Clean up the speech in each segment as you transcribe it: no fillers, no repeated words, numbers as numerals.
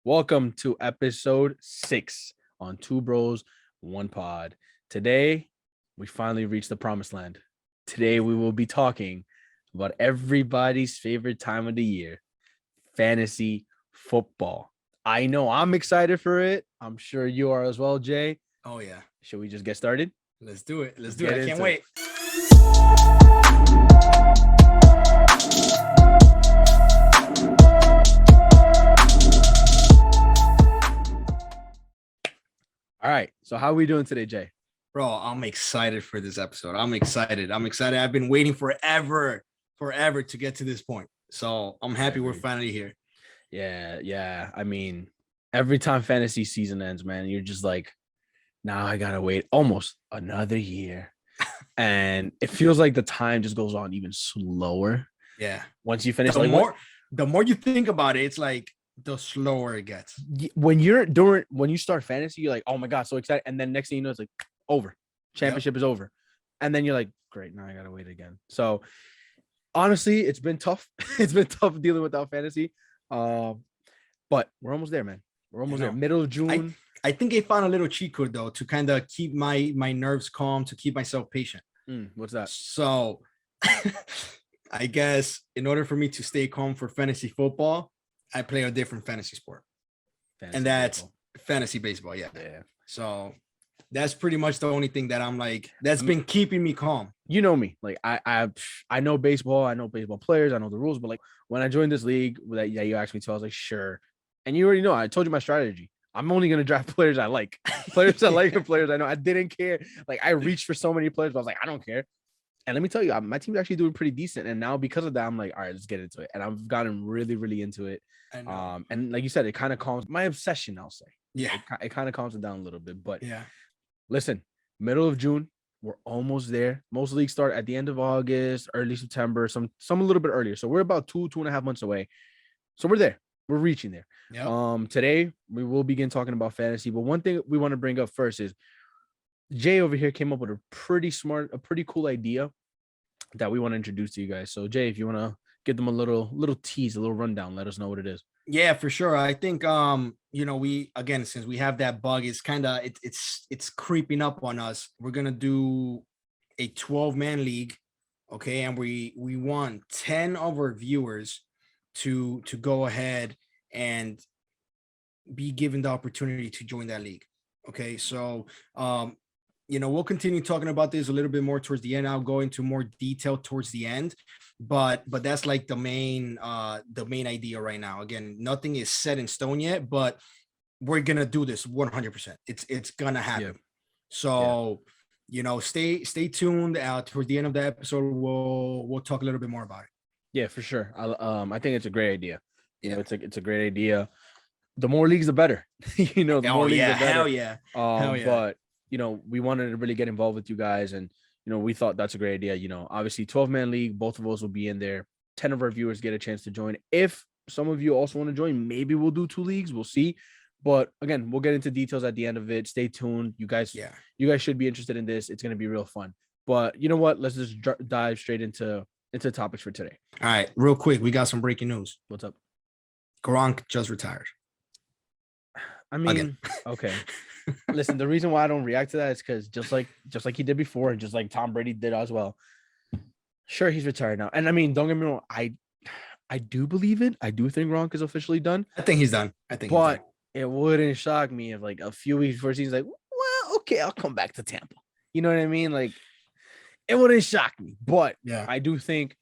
Welcome to episode 6 on Two Bros, One Pod. Today, we finally reached the promised land. Today, we will be talking about everybody's favorite time of the year, fantasy football. I know I'm excited for it. I'm sure you are as well, Jay. Oh, yeah. Should we just get started? Let's do it. Let's Let's do it. get I can't into wait. All right. So, how are we doing today, Jay? Bro, I'm excited for this episode. I'm excited. I've been waiting forever to get to this point. So I'm happy we're finally here. Yeah. I mean, every time fantasy season ends, man, you're just like, now I gotta wait almost another year. And it feels like the time just goes on even slower. Yeah. Once you finish, The more you think about it, it's like the slower it gets. when you start fantasy, you're like, oh my god, so excited. And then next thing you know, it's like over. Championship is over. And then you're like, great, now I gotta wait again. So honestly, it's been tough. It's been tough dealing without fantasy. But we're almost there, man. We're almost there. Middle of June. I think I found a little cheat code though to kind of keep my nerves calm, to keep myself patient. What's that? So I guess in order for me to stay calm for fantasy football, I play a different fantasy sport. And that's fantasy baseball. Yeah. So that's pretty much the only thing that I'm like, that's been keeping me calm. You know me. Like I know baseball, I know baseball players, I know the rules, but like when I joined this league that you asked me to, I was like, sure. And you already know, I told you my strategy. I'm only gonna draft players I like. Players I like and players I know. I didn't care. Like I reached for so many players, but I was like, I don't care. And let me tell you, my team's actually doing pretty decent. And now because of that, I'm like, all right, let's get into it. And I've gotten really, really into it. And like you said, it kind of calms my obsession, I'll say. Yeah. It kind of calms it down a little bit. But yeah, listen, middle of June, we're almost there. Most leagues start at the end of August, early September, some a little bit earlier. So we're about 2.5 months away. So we're there. We're reaching there. Yep. Today we will begin talking about fantasy. But one thing we want to bring up first is Jay over here came up with a pretty cool idea that we want to introduce to you guys. So Jay, if you want to give them a little tease, a little rundown, let us know what it is. Yeah, for sure. I think we again, since we have that bug, it's kind of it's creeping up on us. We're gonna do a 12-man league, okay, and we want 10 of our viewers to go ahead and be given the opportunity to join that league. Okay, so we'll continue talking about this a little bit more towards the end. I'll go into more detail towards the end, but that's like the main idea right now. Again, nothing is set in stone yet, but we're gonna do this 100%. It's gonna happen. Yeah. So stay tuned. Towards the end of the episode, we'll talk a little bit more about it. Yeah, for sure. I think it's a great idea. It's a great idea. The more leagues, the better. The more leagues, the better. Hell yeah. But we wanted to really get involved with you guys, and we thought that's a great idea. Obviously 12-man league, both of us will be in there. 10 of our viewers get a chance to join. If some of you also want to join, maybe we'll do 2 leagues. We'll see. But again, we'll get into details at the end of it. Stay tuned. You guys should be interested in this. It's going to be real fun. But you know what? Let's just dive straight into topics for today. All right, real quick, we got some breaking news. What's up? Gronk just retired. I mean, okay. Listen, the reason why I don't react to that is because just like he did before, and just like Tom Brady did as well. Sure, he's retired now, and I mean, don't get me wrong, I do believe it. I do think Gronk is officially done. I think he's done. But it wouldn't shock me if like a few weeks before he's like, well, okay, I'll come back to Tampa. You know what I mean? Like, it wouldn't shock me. But yeah, I do think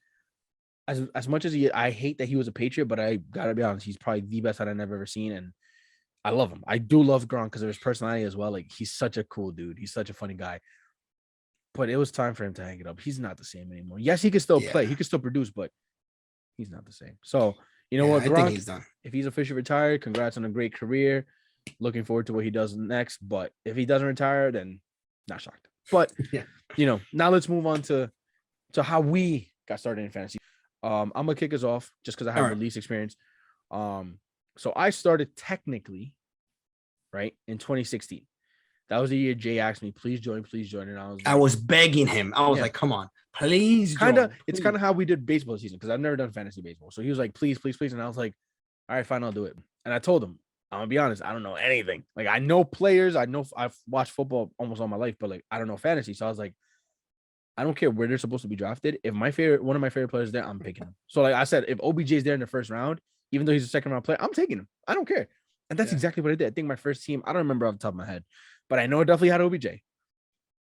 as much as I hate that he was a Patriot, but I gotta be honest, he's probably the best that I've ever seen, and I love him. I do love Gronk because of his personality as well. Like, he's such a cool dude. He's such a funny guy. But it was time for him to hang it up. He's not the same anymore. Yes, he can still play. He can still produce, but he's not the same. So, what, Gronk, I think he's done. If he's officially retired, congrats on a great career. Looking forward to what he does next. But if he doesn't retire, then not shocked. But, now let's move on to how we got started in fantasy. I'm going to kick us off just because I have the least experience. So I started technically, right, in 2016. That was the year Jay asked me, please join. And I was begging him. I was like, come on, please. It's kind of how we did baseball season, because I've never done fantasy baseball. So he was like, please. And I was like, all right, fine, I'll do it. And I told him, I'm gonna be honest. I don't know anything. Like I know players. I know I've watched football almost all my life, but like I don't know fantasy. So I was like, I don't care where they're supposed to be drafted. If one of my favorite players is there, I'm picking him. So like I said, if OBJ is there in the first round, even though he's a second round player, I'm taking him. I don't care. And that's exactly what I did. I think my first team, I don't remember off the top of my head, but I know it definitely had OBJ.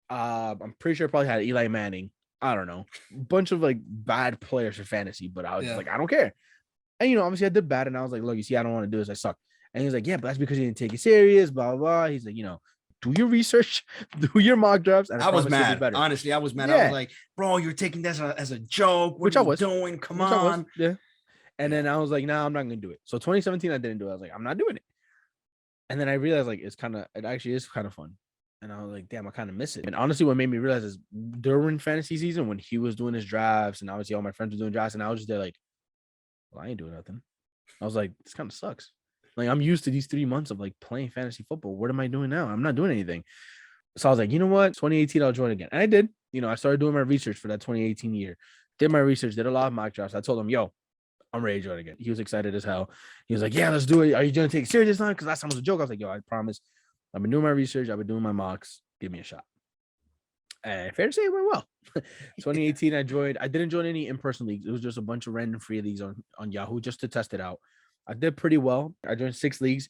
I'm pretty sure it probably had Eli Manning. I don't know. A bunch of like bad players for fantasy, but I was just like, I don't care. And obviously I did bad, and I was like, look, you see, I don't want to do this. I suck. And he was like, yeah, but that's because you didn't take it serious, blah, blah, blah. He's like, do your research, do your mock drafts. And I was mad. Honestly, I was mad. I was like, bro, you're taking this as a joke. What are you doing? Come on. Yeah. And then I was like, nah, I'm not going to do it. So 2017, I didn't do it. I was like, I'm not doing it. And then I realized like, it actually is kind of fun. And I was like, damn, I kind of miss it. And honestly, what made me realize is during fantasy season, when he was doing his drafts and obviously all my friends were doing drafts, and I was just there like, well, I ain't doing nothing. I was like, this kind of sucks. Like, I'm used to these 3 months of like playing fantasy football. What am I doing now? I'm not doing anything. So I was like, you know what? 2018, I'll join again. And I did. I started doing my research for that 2018 year. Did my research, did a lot of mock drafts. I told him, yo, I'm ready to join again. He was excited as hell. He was like, yeah, let's do it. Are you going to take it serious this time? Because last time was a joke. I was like, yo, I promise. I've been doing my research. I've been doing my mocks. Give me a shot. And fair to say, it went well. 2018, I joined. I didn't join any in-person leagues. It was just a bunch of random free leagues on Yahoo just to test it out. I did pretty well. I joined 6 leagues.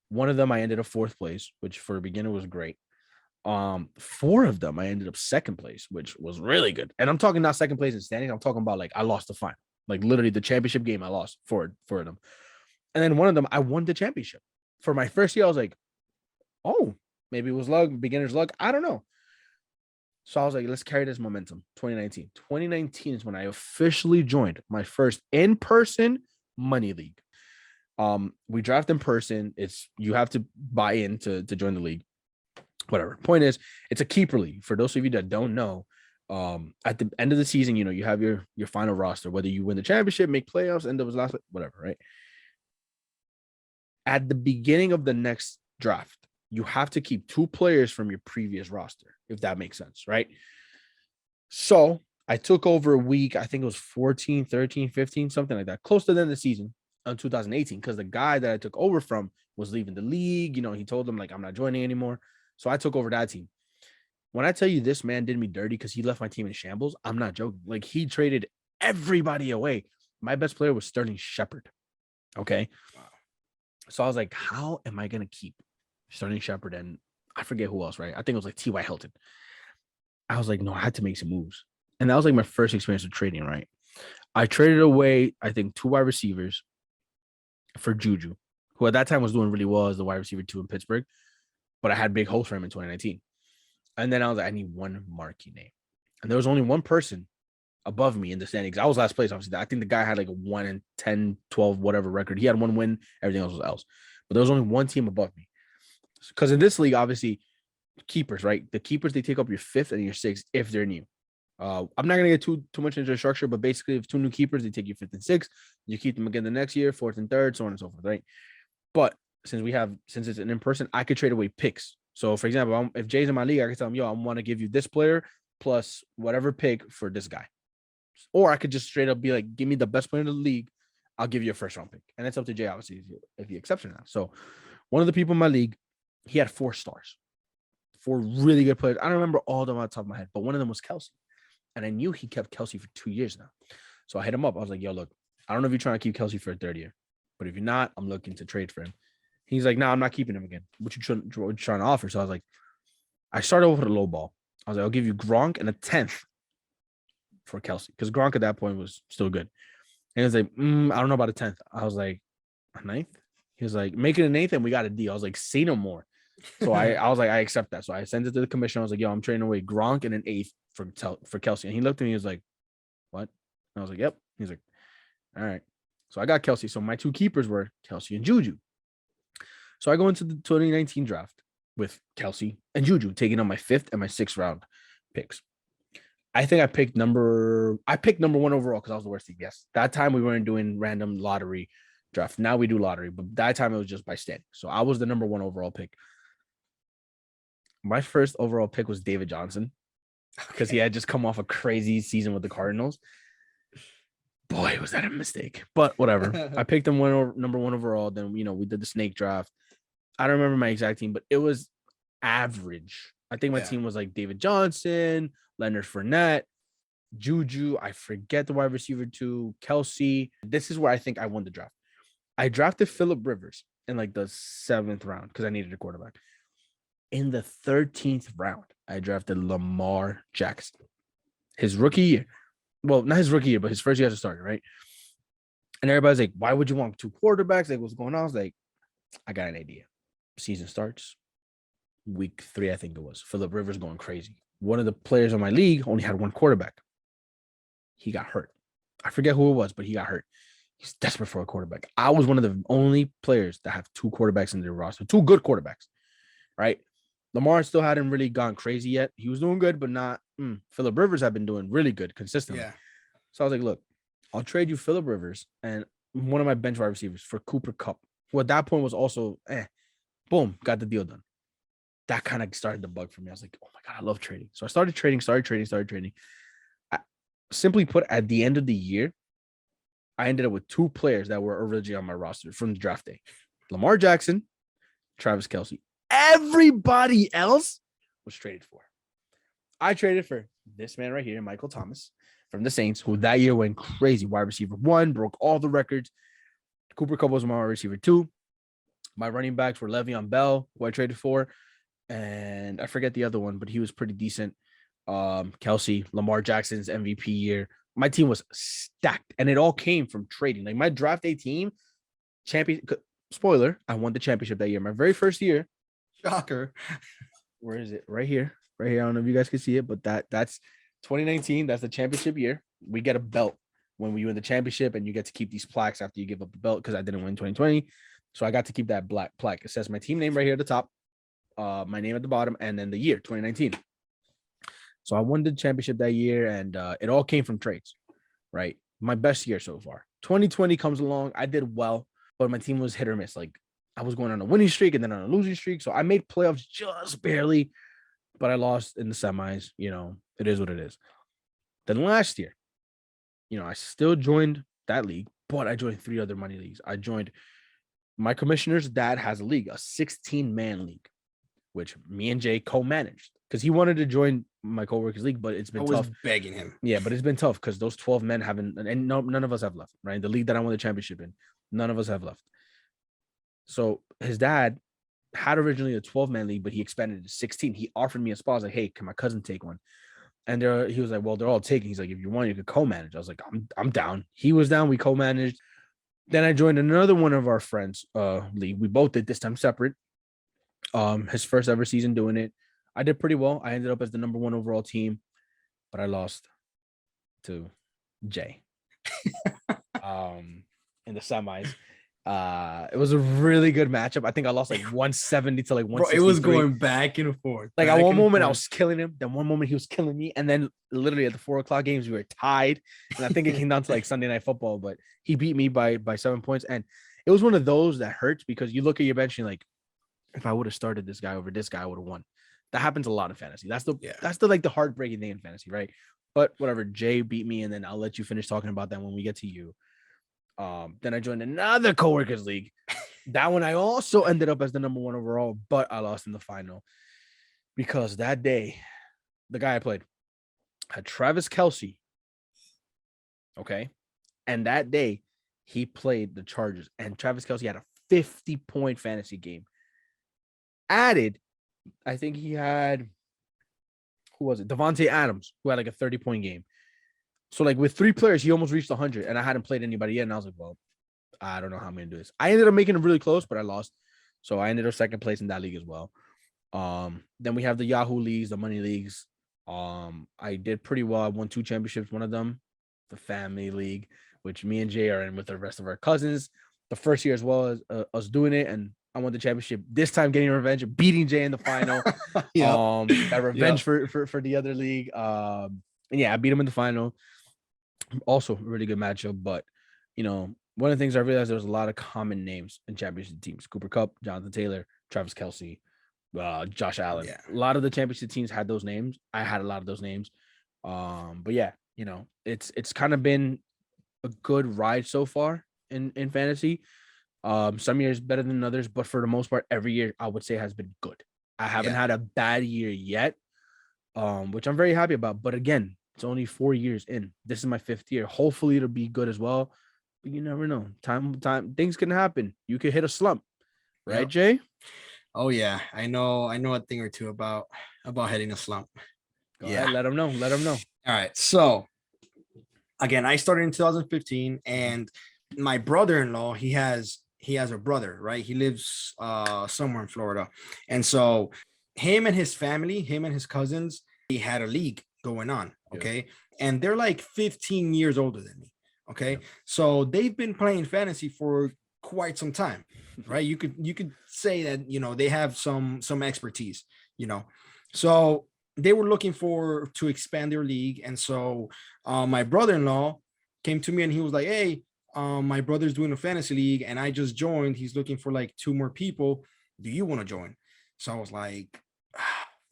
One of them I ended up 4th place, which for a beginner was great. 4 of them I ended up 2nd place, which was really good. And I'm talking not 2nd place in standings. I'm talking about like I lost the final, like literally the championship game I lost for them. And then one of them I won the championship. For my first year, I was like, oh, maybe it was luck, beginner's luck. I don't know. So I was like, let's carry this momentum. 2019. 2019 is when I officially joined my first in-person money league. We draft in person. You have to buy in to join the league. Whatever. Point is, it's a keeper league. For those of you that don't know, at the end of the season, you have your final roster, whether you win the championship, make playoffs, end up as last, whatever, right? At the beginning of the next draft, you have to keep 2 players from your previous roster, if that makes sense, right? So I took over a week, I think it was 14, 13, 15, something like that, close to the end of the season in 2018, because the guy that I took over from was leaving the league. He told them, like, I'm not joining anymore. So I took over that team. When I tell you this man did me dirty because he left my team in shambles, I'm not joking. Like, he traded everybody away. My best player was Sterling Shepard. Okay. Wow. So I was like, how am I going to keep Sterling Shepard and I forget who else, right? I think it was like T.Y. Hilton. I was like, no, I had to make some moves. And that was like my first experience with trading, right? I traded away, I think, 2 wide receivers for Juju, who at that time was doing really well as the wide receiver 2 in Pittsburgh, but I had big hopes for him in 2019. And then I was like, I need one marquee name. And there was only one person above me in the standings. I was last place, obviously. I think the guy had like a 1-10, 12, whatever record. He had 1 win. Everything else was else. But there was only one team above me. Because in this league, obviously, keepers, right? The keepers, they take up your 5th and your 6th if they're new. I'm not going to get too much into the structure, but basically, if 2 new keepers, they take your 5th and 6th. You keep them again the next year, 4th and 3rd, so on and so forth, right? But since it's an in-person, I could trade away picks. So, for example, if Jay's in my league, I can tell him, yo, I want to give you this player plus whatever pick for this guy. Or I could just straight up be like, give me the best player in the league. I'll give you a 1st round pick. And it's up to Jay, obviously, if he accepts or not. So one of the people in my league, he had 4 stars, 4 really good players. I don't remember all of them on the top of my head, but one of them was Kelsey. And I knew he kept Kelsey for 2 years now. So I hit him up. I was like, yo, look, I don't know if you're trying to keep Kelsey for a 3rd year, but if you're not, I'm looking to trade for him. He's like, no, I'm not keeping him again. What you trying to offer? So I was like, I started off with a low ball. I was like, I'll give you Gronk and a 10th for Kelsey, because Gronk at that point was still good. And he was like, I don't know about a 10th. I was like, a 9th? He was like, make it an 8th and we got a deal. I was like, say no more. So I was like, I accept that. So I sent it to the commission. I was like, yo, I'm trading away Gronk and an 8th for Kelsey. And he looked at me, he was like, what? And I was like, yep. He's like, all right. So I got Kelsey. So my 2 keepers were Kelsey and Juju. So I go into the 2019 draft with Kelsey and Juju, taking on my 5th and my 6th round picks. I think I picked number 1 overall because I was the worst team. Yes. That time we weren't doing random lottery draft. Now we do lottery, but that time it was just by standing. So I was the number 1 overall pick. My first overall pick was David Johnson because he had just come off a crazy season with the Cardinals. Boy, was that a mistake. But whatever. I picked him number one overall. Then we did the snake draft. I don't remember my exact team, but it was average. I think my team was like David Johnson, Leonard Fournette, Juju. I forget the wide receiver too. Kelsey. This is where I think I won the draft. I drafted Phillip Rivers in like the 7th round because I needed a quarterback. In the 13th round, I drafted Lamar Jackson. His rookie year. Well, not his rookie year, but his first year as a starter, right? And everybody's like, why would you want 2 quarterbacks? Like, what's going on? I was like, I got an idea. Season starts. Week 3, I think it was. Phillip Rivers going crazy. One of the players on my league only had 1 quarterback. He got hurt. I forget who it was, but he got hurt. He's desperate for a quarterback. I was one of the only players that have 2 quarterbacks in their roster, 2 good quarterbacks, right? Lamar still hadn't really gone crazy yet. He was doing good, but not. Phillip Rivers had been doing really good consistently. Yeah. So I was like, look, I'll trade you Phillip Rivers and one of my bench wide receivers for Cooper Kupp, who at that point was also, boom, got the deal done. That kind of started the bug for me. I was like, oh my God, I love trading. So I started trading. Simply put, at the end of the year, I ended up with 2 players that were originally on my roster from the draft day. Lamar Jackson, Travis Kelce. Everybody else was traded for. I traded for this man right here, Michael Thomas from the Saints, who that year went crazy. Wide receiver 1, broke all the records. Cooper Kupp was my wide receiver 2. My running backs were Le'Veon Bell, who I traded for. And I forget the other one, but he was pretty decent. Kelce, Lamar Jackson's MVP year. My team was stacked, and it all came from trading. Like my draft day team, spoiler, I won the championship that year. My very first year. Shocker. Where is it? Right here. I don't know if you guys can see it, but that's 2019. That's the championship year. We get a belt when we win the championship, and you get to keep these plaques after you give up the belt because I didn't win 2020. So I got to keep that black plaque. It says my team name right here at the top, my name at the bottom, and then the year 2019. So I won the championship that year, and it all came from trades, right? My best year so far. 2020 comes along. I did well, but my team was hit or miss. Like I was going on a winning streak and then on a losing streak. So I made playoffs just barely, but I lost in the semis. It is what it is. Then last year, I still joined that league, but I joined 3 other money leagues. I joined my commissioner's dad has a league, a 16-man league, which me and Jay co-managed because he wanted to join my coworkers league, but it's been tough. Begging him. Yeah, but it's been tough because those 12 men haven't, and none of us have left, right? The league that I won the championship in, none of us have left. So his dad had originally a 12-man league, but he expanded it to 16. He offered me a spot. I was like, hey, can my cousin take one? And he was like, well, they're all taking. He's like, if you want, you could co-manage. I was like, I'm down. He was down. We co-managed. Then I joined another one of our friends' league. We both did this time separate. His first ever season doing it. I did pretty well. I ended up as the number 1 overall team, but I lost to Jay in the semis. It was a really good matchup. I think I lost like 170 to like 163. Bro, it was going back and forth. Like at one moment I was killing him, then one moment he was killing me, and then literally at the 4:00 games we were tied. And I think it came down to like Sunday Night Football, but he beat me by 7 points. And it was one of those that hurts because you look at your bench and you're like, if I would have started this guy over this guy, I would have won. That happens a lot in fantasy. That's the like the heartbreaking thing in fantasy, right? But whatever, Jay beat me, and then I'll let you finish talking about that when we get to you. Then I joined another coworkers league. That one I also ended up as the number 1 overall, but I lost in the final because that day, the guy I played had Travis Kelce. Okay. And that day he played the Chargers, and Travis Kelce had a 50-point fantasy game. Added, I think he had, who was it? Devontae Adams, who had like a 30-point game. So like with 3 players, he almost reached 100, and I hadn't played anybody yet. And I was like, well, I don't know how I'm going to do this. I ended up making it really close, but I lost. So I ended up 2nd place in that league as well. Then we have the Yahoo leagues, the money leagues. I did pretty well. I won 2 championships. One of them, the family league, which me and Jay are in with the rest of our cousins. The first year as well as us doing it, and I won the championship. This time getting revenge, beating Jay in the final. That revenge for the other league. And yeah, I beat him in the final. Also, a really good matchup. But one of the things I realized there was a lot of common names in championship teams: Cooper Kupp, Jonathan Taylor, Travis Kelce, Josh Allen. Yeah. A lot of the championship teams had those names. I had a lot of those names. But yeah, it's kind of been a good ride so far in fantasy. Some years better than others, but for the most part, every year I would say has been good. I haven't had a bad year yet, which I'm very happy about. But again, it's only 4 years in. This is my 5th year. Hopefully, it'll be good as well. But you never know. Time, things can happen. You could hit a slump, right, Yep. Jay? Oh yeah, I know a thing or two about hitting a slump. Go ahead, let them know. Let them know. All right, so again, I started in 2015, and my brother-in-law, he has a brother, right? He lives somewhere in Florida, and so him and his family, him and his cousins, he had a league going on, okay, and they're like 15 years older than me, okay, so they've been playing fantasy for quite some time, right? You could say that, you know, they have some expertise, you know, so they were looking to expand their league, and so my brother-in-law came to me and he was like, hey, my brother's doing a fantasy league and I just joined. He's looking for like 2 more people. Do you want to join? So I was like,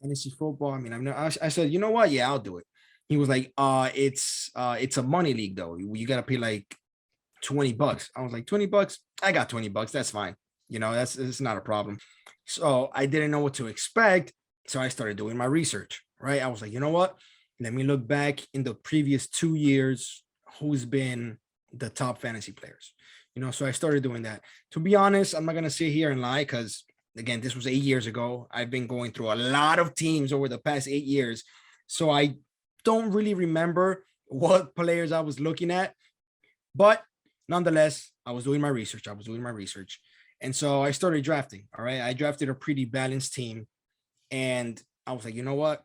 fantasy football. I mean, I said, you know what? Yeah, I'll do it. He was like, it's a money league though. You got to pay like $20. I was like, $20? I got $20. That's fine. You know, it's not a problem. So I didn't know what to expect. So I started doing my research, right? I was like, you know what? Let me look back in the previous 2 years, who's been the top fantasy players, you know? So I started doing that. To be honest, I'm not going to sit here and lie, because again, this was 8 years ago. I've been going through a lot of teams over the past 8 years. So I don't really remember what players I was looking at, but nonetheless, I was doing my research. And so I started drafting. All right. I drafted a pretty balanced team. And I was like, you know what?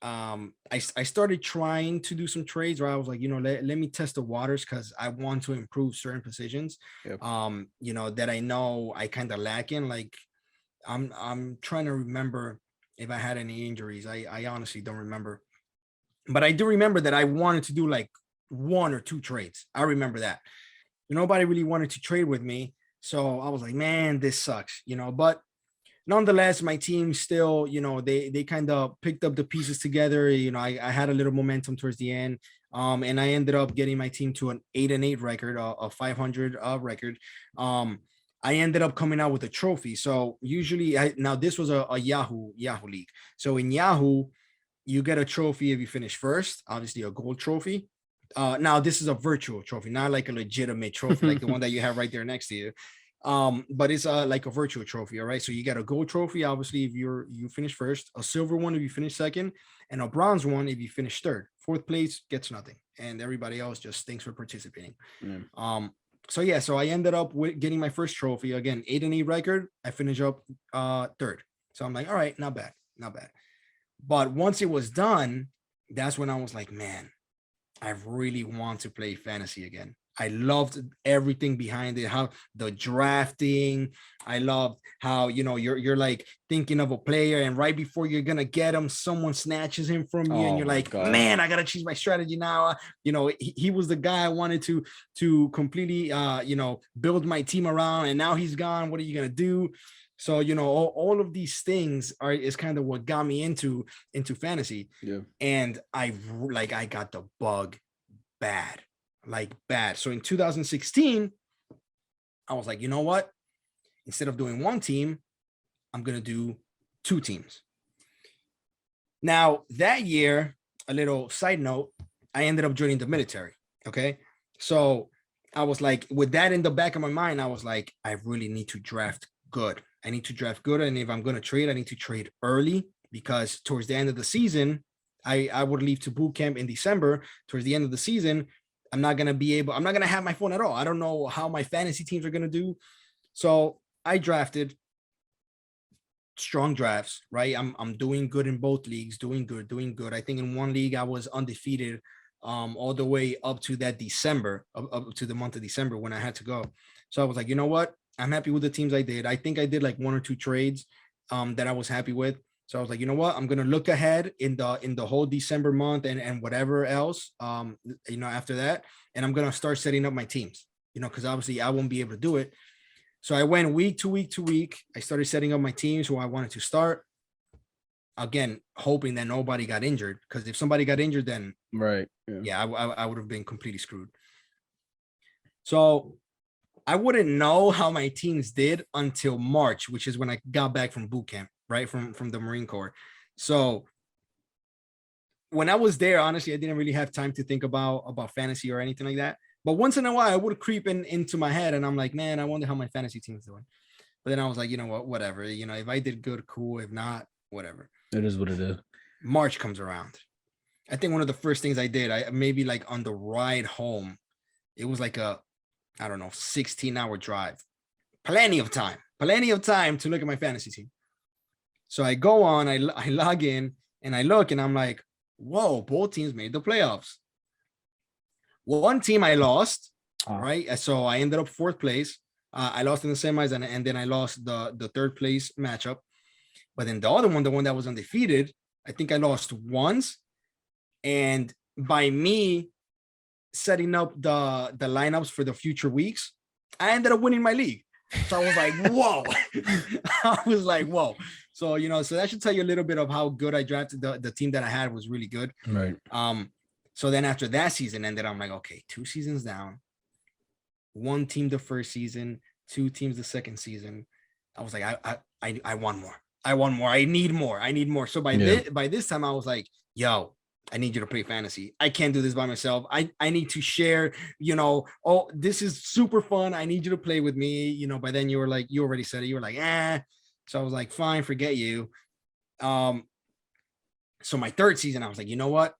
I started trying to do some trades where I was like, you know, let me test the waters, because I want to improve certain positions. Yep. You know, that I know I kind of lack in. Like I'm trying to remember if I had any injuries. I honestly don't remember. But I do remember that I wanted to do like 1 or 2 trades. I remember that. Nobody really wanted to trade with me. So I was like, man, this sucks, you know, but nonetheless, my team still, you know, they kind of picked up the pieces together. You know, I had a little momentum towards the end. And I ended up getting my team to an 8-8 record, a 500 record. I ended up coming out with a trophy. So usually now this was a Yahoo league. So in Yahoo, you get a trophy if you finish first, obviously a gold trophy. Now this is a virtual trophy, not like a legitimate trophy, like the one that you have right there next to you. But it's like a virtual trophy. All right, so you get a gold trophy, obviously, if you finish first, a silver one if you finish second, and a bronze one if you finish third. Fourth place gets nothing, and everybody else just thanks for participating. So yeah, so I ended up with getting my first trophy, again, 8-8 record. I finished up third. So I'm like, all right, not bad. But once it was done, that's when I was like, man, I really want to play fantasy again. I loved everything behind it, how the drafting. I loved how, you know, you're like thinking of a player, and right before you're gonna get him, someone snatches him from you, and you're like, man, I gotta change my strategy now. You know, he was the guy I wanted to completely you know, build my team around, and now he's gone. What are you gonna do? So, you know, all of these things is kind of what got me into fantasy. Yeah. And I got the bug bad. So in 2016, I was like, you know what? Instead of doing 1 team, I'm going to do 2 teams. Now, that year, a little side note, I ended up joining the military. Okay. So I was like, with that in the back of my mind, I was like, I really need to draft good. And if I'm going to trade, I need to trade early, because towards the end of the season, I would leave to boot camp in December. Towards the end of the season, I'm not going to have my phone at all. I don't know how my fantasy teams are going to do. So I drafted strong drafts, right? I'm doing good in both leagues, doing good. I think in one league I was undefeated all the way up to that December, up to the month of December when I had to go. So I was like, you know what? I'm happy with the teams I did. I think I did like 1 or 2 trades that I was happy with. So I was like, you know what? I'm going to look ahead in the whole December month and whatever else, you know, after that. And I'm going to start setting up my teams, you know, because obviously I won't be able to do it. So I went week to week. I started setting up my teams who I wanted to start. Again, hoping that nobody got injured, because if somebody got injured, then right, yeah, I would have been completely screwed. So I wouldn't know how my teams did until March, which is when I got back from boot camp, right? From the Marine Corps. So when I was there, honestly, I didn't really have time to think about fantasy or anything like that. But once in a while, I would creep into my head and I'm like, man, I wonder how my fantasy team is doing. But then I was like, you know what, whatever. You know, if I did good, cool. If not, whatever. It is what it is. March comes around. I think one of the first things I did, I maybe like on the ride home, it was like a, I don't know, 16-hour drive. Plenty of time to look at my fantasy team. So I go on, I log in and I look and I'm like, whoa, both teams made the playoffs. One team I lost, right? So I ended up 4th place. I lost in the semis and then I lost the 3rd place matchup. But then the other one, the one that was undefeated, I think I lost once. And by me setting up the lineups for the future weeks, I ended up winning my league. So I was like, whoa. I was like, whoa. So, you know, so that should tell you a little bit of how good I drafted. The team that I had was really good. Right. So then after that season ended, I'm like, okay, 2 seasons down. 1 team the first season, 2 teams the second season. I was like, I want more. I want more. I need more. I need more. So by this time, I was like, yo, I need you to play fantasy. I can't do this by myself. I need to share, you know, oh, this is super fun. I need you to play with me. You know, by then you were like, you already said it. You were like, eh. So I was like, fine, forget you. So my 3rd season, I was like, you know what?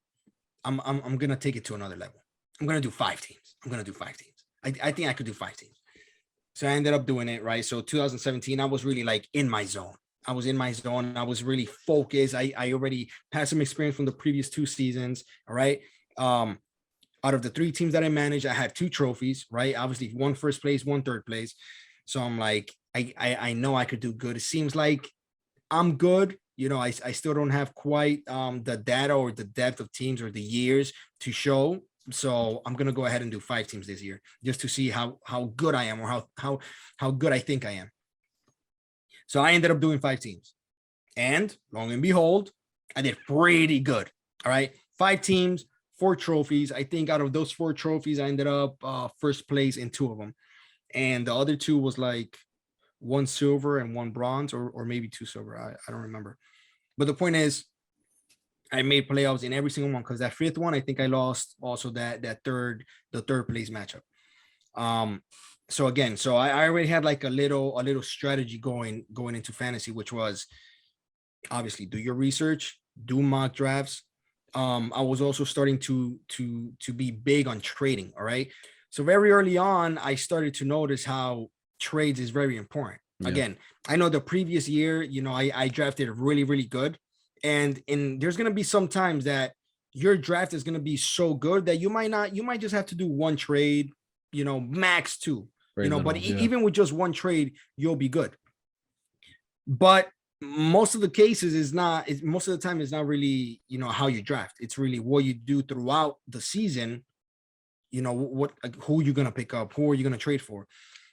I'm gonna take it to another level. I'm gonna do 5 teams. I think I could do 5 teams. So I ended up doing it, right? So 2017, I was really like in my zone. I was really focused. I already had some experience from the previous 2 seasons. All right. Out of the 3 teams that I managed, I had 2 trophies, right? Obviously 1 first place, 1 third place. So I'm like, I know I could do good. It seems like I'm good. You know, I still don't have quite the data or the depth of teams or the years to show. So I'm gonna go ahead and do 5 teams this year just to see how good I am or how good I think I am. So I ended up doing 5 teams, and long and behold, I did pretty good. All right, 5 teams, 4 trophies. I think out of those 4 trophies, I ended up first place in 2 of them, and the other 2 was like 1 silver and 1 bronze, or maybe 2 silver. I don't remember. But the point is, I made playoffs in every single one, because that 5th one, I think I lost also the third place matchup. So again, so I already had like a little strategy going into fantasy, which was obviously do your research, do mock drafts. I was also starting to be big on trading. All right. So very early on, I started to notice how trades is very important. Yeah. Again, I know the previous year, you know, I drafted really, really good. And there's going to be some times that your draft is going to be so good that you might just have to do 1 trade, you know, max 2, very you know, little, but even with just 1 trade, you'll be good. But most of the cases most of the time it's not really, you know, how you draft. It's really what you do throughout the season. You know, who you're going to pick up, who are you going to trade for?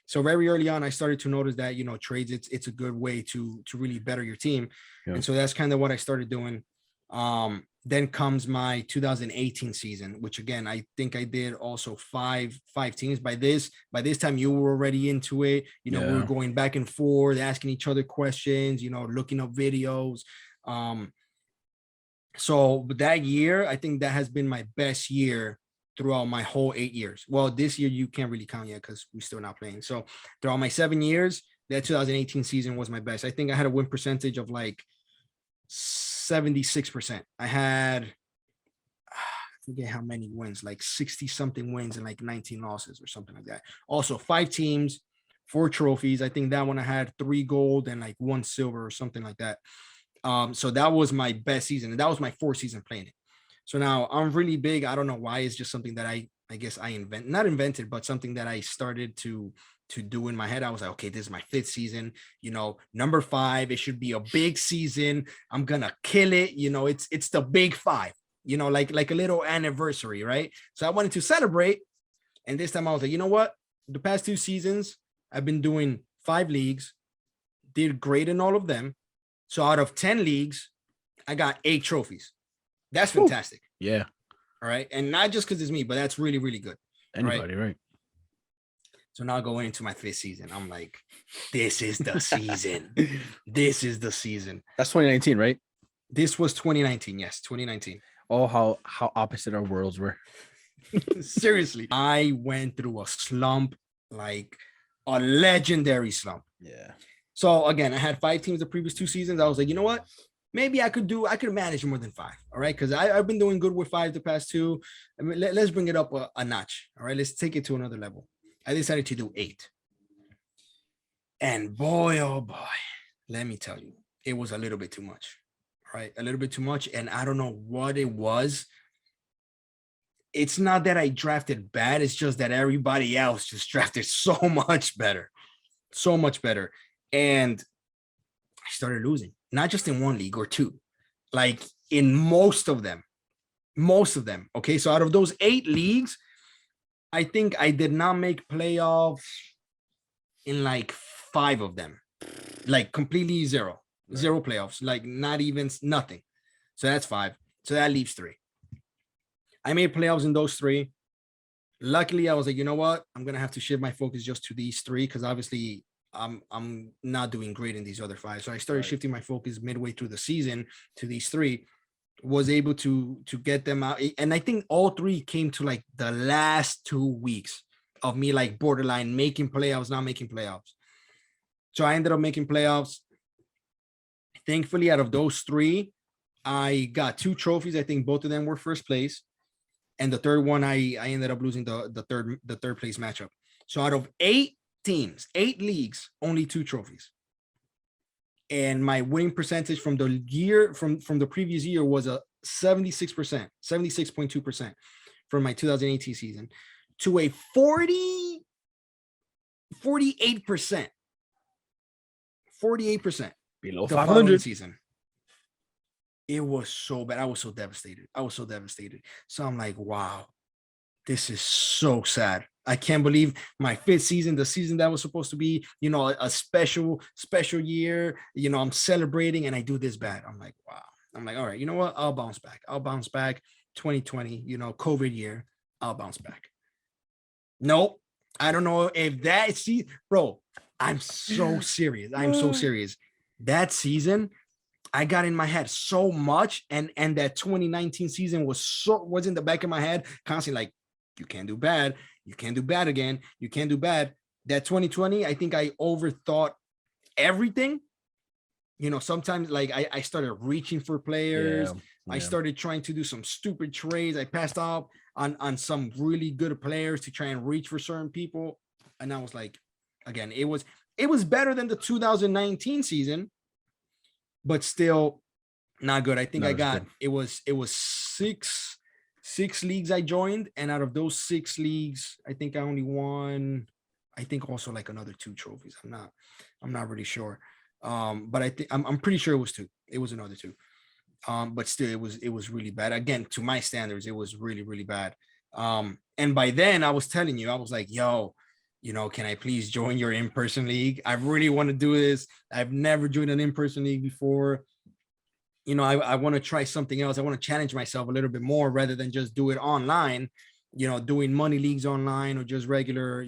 So very early on, I started to notice that, you know, trades, it's a good way to really better your team. Yeah. And so that's kind of what I started doing. Then comes my 2018 season, which again, I think I did also five teams. By this time, you were already into it. You know, we were going back and forth, asking each other questions, you know, looking up videos. So that year, I think that has been my best year throughout my whole 8 years. Well, this year you can't really count yet because we're still not playing. So throughout my 7 years, that 2018 season was my best. I think I had a win percentage of like 76%. I had, I forget how many wins, like 60 something wins and like 19 losses or something like that. Also 5 teams, 4 trophies. I think that one I had 3 gold and like 1 silver or something like that. So that was my best season. And that was my 4th season playing it. So now I'm really big. I don't know why. It's just something that I guess I not invented, but something that I started to do in my head. I was like, okay, this is my 5th season, you know, number 5, it should be a big season. I'm going to kill it. You know, it's the big 5, you know, like a little anniversary. Right. So I wanted to celebrate. And this time I was like, you know what? The past 2 seasons, I've been doing 5 leagues, did great in all of them. So out of 10 leagues, I got 8 trophies. That's fantastic. Ooh, yeah. All right. And not just because it's me, but that's really, really good. Anybody, right? So now going into my 5th season, I'm like, this is the season. This is the season. That's 2019, right? This was 2019. Yes, 2019. Oh, how opposite our worlds were. Seriously, I went through a slump, like a legendary slump. Yeah. So again, I had 5 teams the previous 2 seasons. I was like, you know what? Maybe I could manage more than 5. All right. Cause I've been doing good with 5 the past 2. I mean, let's bring it up a notch. All right. Let's take it to another level. I decided to do 8. And boy, oh boy, let me tell you, it was a little bit too much. Right. A little bit too much. And I don't know what it was. It's not that I drafted bad. It's just that everybody else just drafted so much better. So much better. And I started losing, not just in 1 league or 2, like in most of them. Okay. So out of those 8 leagues, I think I did not make playoffs in like 5 of them, like completely zero playoffs, like not even nothing. So that's 5. So that leaves 3. I made playoffs in those 3. Luckily, I was like, you know what? I'm going to have to shift my focus just to these 3 because obviously I'm not doing great in these other 5. So I started shifting my focus midway through the season to these 3. Was able to get them out, and I think all 3 came to like the last 2 weeks of me like borderline making playoffs, not making playoffs. So I ended up making playoffs. Thankfully, out of those 3, I got 2 trophies. I think both of them were first place, and the third one I ended up losing the third place matchup. So out of 8 teams, 8 leagues, only 2 trophies. And my winning percentage from the year from the previous year was a 76%, 76.2% from my 2018 season to a 48%. 48% Below the 500 season. It was so bad. I was so devastated. So I'm like, wow, this is so sad. I can't believe my 5th season, the season that was supposed to be, you know, a special year. You know, I'm celebrating and I do this bad. I'm like, wow. I'm like, all right, you know what? I'll bounce back. 2020, you know, COVID year. I'll bounce back. Nope. I don't know if that, see, bro, I'm so serious. That season, I got in my head so much, and that 2019 season was in the back of my head constantly, like, you can't do bad. You can't do bad again. You can't do bad. That 2020, I think I overthought everything. You know, sometimes like I started reaching for players. Yeah. I started trying to do some stupid trades. I passed up on some really good players to try and reach for certain people. And I was like, again, it was better than the 2019 season, but still not good. I think I got good. It was six leagues I joined, and out of those 6 leagues, I think I only won, I think also like another 2 trophies. I'm not really sure. But I think I'm pretty sure it was 2. It was another 2. But still it was really bad. Again, to my standards, it was really, really bad. And by then I was telling you, I was like, yo, you know, can I please join your in-person league? I really want to do this. I've never joined an in-person league before. You know, I want to try something else. I want to challenge myself a little bit more rather than just do it online, you know, doing money leagues online or just regular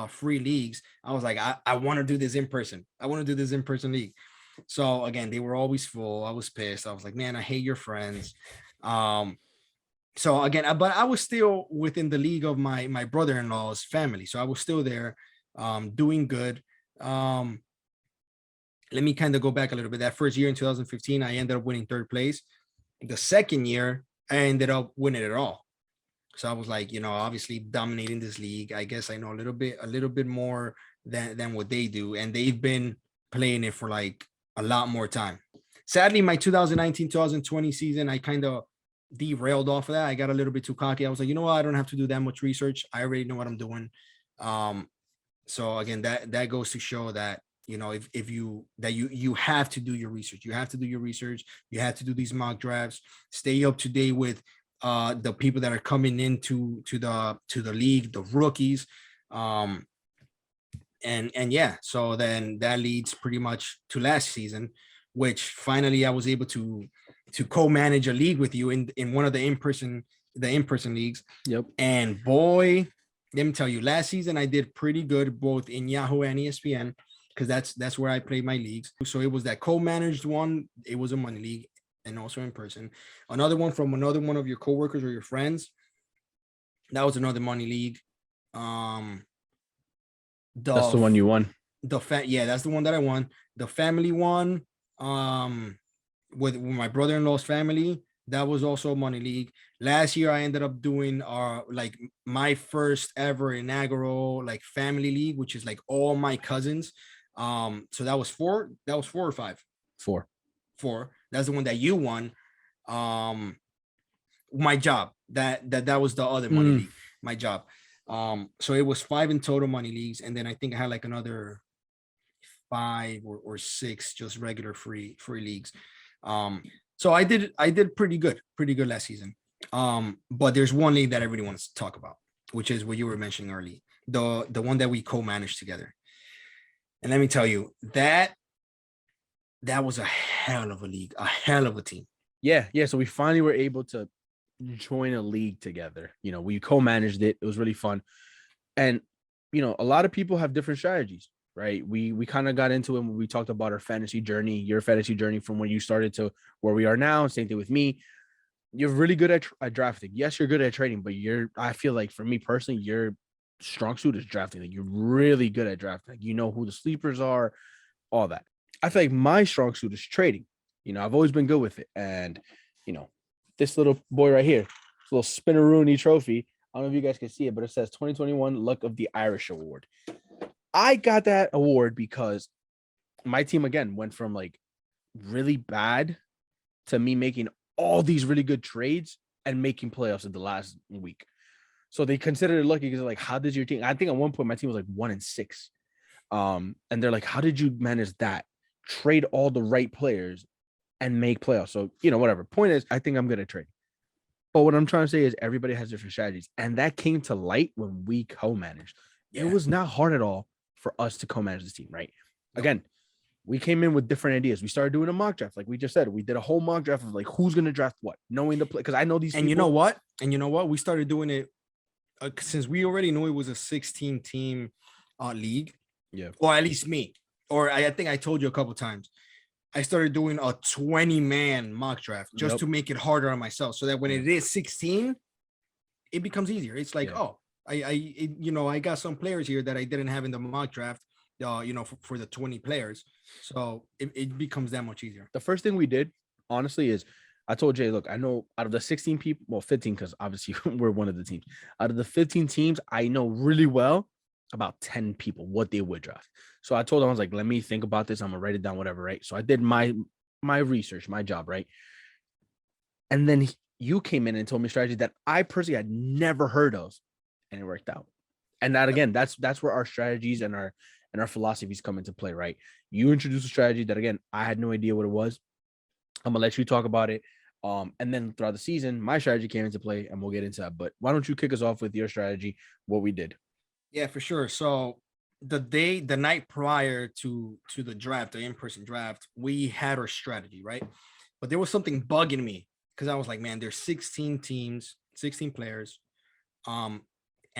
free leagues. I was like, I want to do this in person. I want to do this in-person league. So again, they were always full. I was pissed. I was like, man, I hate your friends. So again, but I was still within the league of my brother-in-law's family. So I was still there, doing good. Let me kind of go back a little bit. That first year in 2015, I ended up winning 3rd place. The second year, I ended up winning it all. So I was like, you know, obviously dominating this league. I guess I know a little bit more than what they do. And they've been playing it for like a lot more time. Sadly, my 2019-2020 season, I kind of derailed off of that. I got a little bit too cocky. I was like, you know what? I don't have to do that much research. I already know what I'm doing. So again, that goes to show that, you know, if you have to do your research. You have to do your research. You have to do these mock drafts. Stay up to date with the people that are coming into the league, the rookies. And yeah, so then that leads pretty much to last season, which finally I was able to co-manage a league with you in one of the in-person leagues. Yep. And boy, let me tell you, last season I did pretty good both in Yahoo and ESPN because that's where I played my leagues. So it was that co-managed one. It was a money league and also in person. Another one from another one of your coworkers or your friends. That was another money league. That's the one you won. Yeah, that's the one that I won. The family one, with my brother-in-law's family, that was also money league. Last year I ended up doing like my first ever inaugural like family league, which is like all my cousins. So that was four or five. Four. That's the one that you won. My job, that was the other money league, my job. So it was 5 in total money leagues, and then I think I had like another 5 or 6 just regular free leagues. So I did pretty good last season. But there's one league that everybody wants to talk about, which is what you were mentioning earlier, the one that we co-managed together. And let me tell you, that was a hell of a league, a hell of a team. Yeah. So we finally were able to join a league together. We co-managed it. It was really fun. And a lot of people have different strategies, right? We kind of got into it when we talked about our fantasy journey, your fantasy journey from when you started to where we are now. Same thing with me. You're really good at drafting. Yes, you're good at trading, but I feel like for me personally, your strong suit is drafting. Like you're really good at drafting. Like, you know who the sleepers are, all that. I feel like my strong suit is trading. I've always been good with it. And, this little boy right here, this little Spinneroonie trophy. I don't know if you guys can see it, but it says 2021 Luck of the Irish Award. I got that award because my team, again, went from like really bad to me making all these really good trades and making playoffs in the last week. So they considered it lucky because like, how did your team? I think at one point my team was like 1-6. And they're like, how did you manage that? Trade all the right players and make playoffs. So, whatever. Point is, I think I'm good at trading. But what I'm trying to say is everybody has different strategies. And that came to light when we co-managed. Yeah. It was not hard at all for us to co-manage this team, right? No. Again, we came in with different ideas. We started doing a mock draft. Like we just said, we did a whole mock draft of like, who's going to draft what? Knowing the play. Because I know these people. And you know what? We started doing it since we already knew it was a 16-team league. Yeah. Or at least me. Or I think I told you a couple times. I started doing a 20-man mock draft just to make it harder on myself, so that when it is 16, it becomes easier. It's like, I got some players here that I didn't have in the mock draft, for the 20 players. So it becomes that much easier. The first thing we did, honestly, is I told Jay, look, I know out of the 16 people, well, 15, because obviously we're one of the teams. Out of the 15 teams, I know really well about 10 people what they would draft. So I told him, I was like, let me think about this. I'm gonna write it down, whatever, right? So I did my research, my job, right? And then you came in and told me strategy that I personally had never heard of, and it worked out. And that, again, that's where our strategies and our philosophies come into play, right? You introduced a strategy that, again, I had no idea what it was. I'm gonna let you talk about it. And then throughout the season, my strategy came into play, and we'll get into that. But why don't you kick us off with your strategy, what we did? Yeah, for sure. So the night prior to the draft, the in-person draft, we had our strategy, right? But there was something bugging me because I was like, man, there's 16 teams, 16 players, and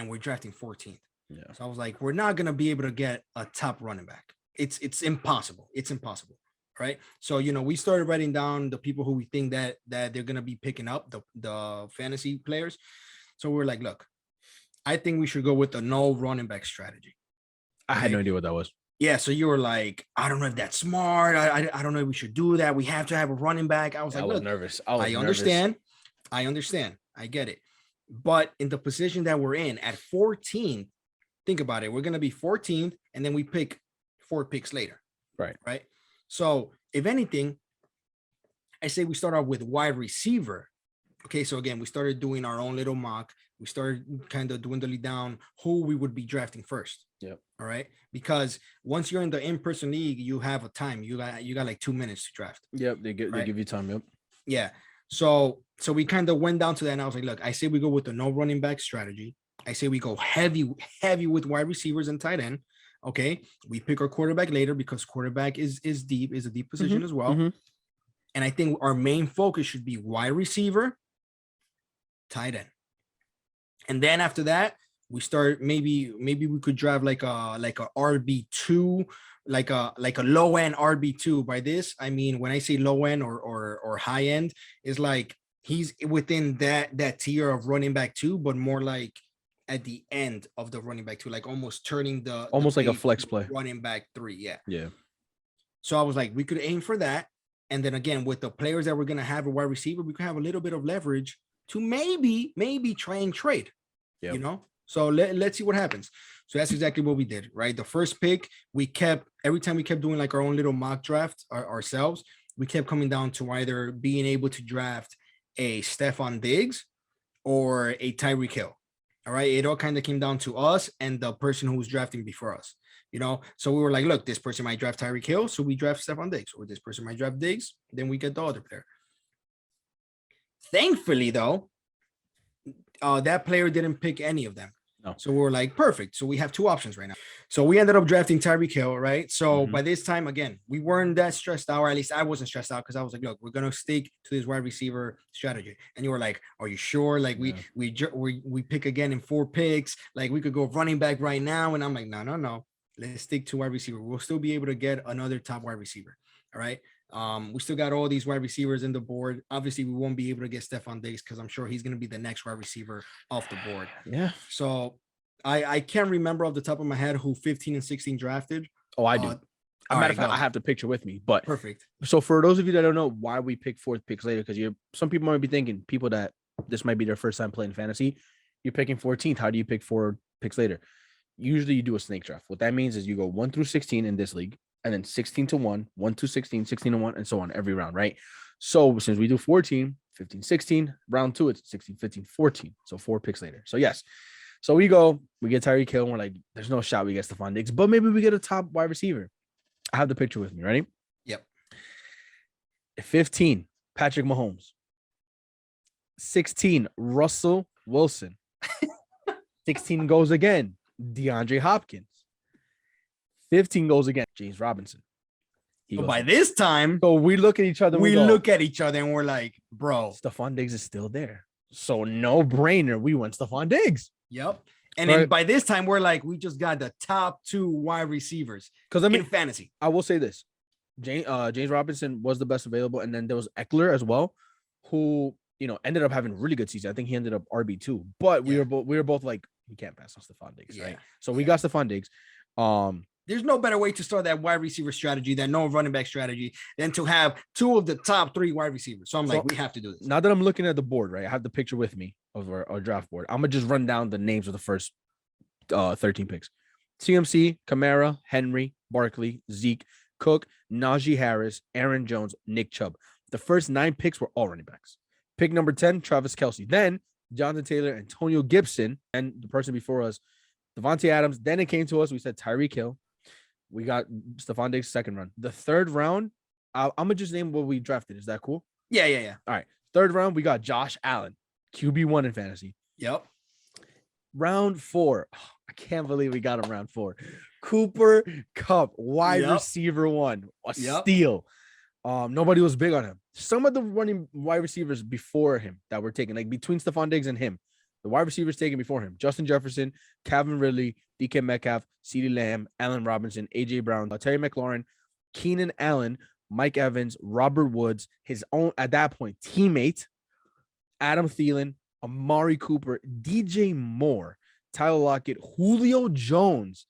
we're drafting 14th. Yeah. So I was like, we're not gonna be able to get a top running back. It's impossible. It's impossible, right? So we started writing down the people who we think that they're gonna be picking up, the fantasy players. So we're like, look, I think we should go with the no running back strategy. I had no idea what that was. Yeah, so you were like, I don't know if that's smart. I don't know if we should do that. We have to have a running back. I was nervous. I understand. I get it. But in the position that we're in at 14, think about it. We're going to be 14th, and then we pick 4 picks later. Right. So if anything, I say we start out with wide receiver. Okay, so again, we started doing our own little mock. We started kind of dwindling down who we would be drafting first. Yep. All right. Because once you're in the in-person league, you have a time. You got like 2 minutes to draft. Yep. They give you time. Yep. Yeah. So we kind of went down to that, and I was like, look, I say we go with the no running back strategy. I say we go heavy with wide receivers and tight end. Okay. We pick our quarterback later because quarterback is a deep position as well. Mm-hmm. And I think our main focus should be wide receiver, tight end. And then after that, we start maybe we could draft like a RB2, like a low end RB2. By this I mean, when I say low end or high end, is like he's within that tier of running back 2, but more like at the end of the running back 2, like almost turning the like a flex play running back 3. Yeah. So I was like, we could aim for that. And then again, with the players that we're going to have a wide receiver, we could have a little bit of leverage to maybe try and trade, you know? So let's see what happens. So that's exactly what we did, right? The first pick, every time we kept doing like our own little mock draft ourselves, we kept coming down to either being able to draft a Stefon Diggs or a Tyreek Hill. All right. It all kind of came down to us and the person who was drafting before us. You know, so we were like, look, this person might draft Tyreek Hill, so we draft Stefon Diggs, or this person might draft Diggs, then we get the other player. Thankfully, though, that player didn't pick any of them. No. So we were like, perfect. So we have 2 options right now. So we ended up drafting Tyreek Hill, right? So by this time, again, we weren't that stressed out, or at least I wasn't stressed out, because I was like, look, we're gonna stick to this wide receiver strategy. And you were like, are you sure? Like we pick again in 4 picks, like we could go running back right now. And I'm like, no. Let's stick to wide receiver. We'll still be able to get another top wide receiver. All right. We still got all these wide receivers in the board. Obviously, we won't be able to get Stefon Diggs because I'm sure he's going to be the next wide receiver off the board. Yeah. So I can't remember off the top of my head who 15 and 16 drafted. Oh, I do. Matter of fact, I have the picture with me. But perfect. So for those of you that don't know why we pick 4th picks later, because some people might be thinking, people that this might be their first time playing fantasy, you're picking 14th. How do you pick 4 picks later? Usually you do a snake draft. What that means is you go 1 through 16 in this league, and then 16 to 1, 1 to 16, 16 to 1, and so on every round, right? So since we do 14, 15, 16, round 2, it's 16, 15, 14. So 4 picks later. So yes. So we get Tyreek Hill, and we're like, there's no shot we get Stefon Diggs, but maybe we get a top wide receiver. I have the picture with me. Ready? Yep. 15, Patrick Mahomes. 16, Russell Wilson. 16 goes again, DeAndre Hopkins. 15 goes again, James Robinson. So by this time, so we look at each other. We look at each other and we're like, bro, Stefon Diggs is still there. So no brainer. We went Stefon Diggs. Yep. And then by this time, we're like, we just got the top 2 wide receivers. Because in fantasy. I will say this. James Robinson was the best available. And then there was Eckler as well, who, ended up having a really good season. I think he ended up RB2. But we were both like, he can't pass on Stefon Diggs, right? So we got Stefon Diggs. There's no better way to start that wide receiver strategy, that no running back strategy, than to have 2 of the top 3 wide receivers. So I'm like, we have to do this. Now that I'm looking at the board, right? I have the picture with me of our draft board. I'm gonna just run down the names of the first 13 picks. CMC, Kamara, Henry, Barkley, Zeke, Cook, Najee Harris, Aaron Jones, Nick Chubb. The first 9 picks were all running backs. Pick number 10, Travis Kelce. Then Jonathan Taylor, Antonio Gibson, and the person before us, Devontae Adams. Then it came to us. We said Tyreek Hill. We got Stefon Diggs 2nd round. The 3rd round, I'm gonna just name what we drafted. Is that cool? Yeah. All right. 3rd round, we got Josh Allen, QB1 in fantasy. Yep. Round 4, I can't believe we got him round 4. Cooper Kupp, wide receiver 1, a steal. Nobody was big on him. Some of the running wide receivers before him that were taken, like between Stefon Diggs and him, the wide receivers taken before him: Justin Jefferson, Calvin Ridley, DK Metcalf, CeeDee Lamb, Allen Robinson, AJ Brown, Terry McLaurin, Keenan Allen, Mike Evans, Robert Woods, his own at that point teammate, Adam Thielen, Amari Cooper, DJ Moore, Tyler Lockett, Julio Jones,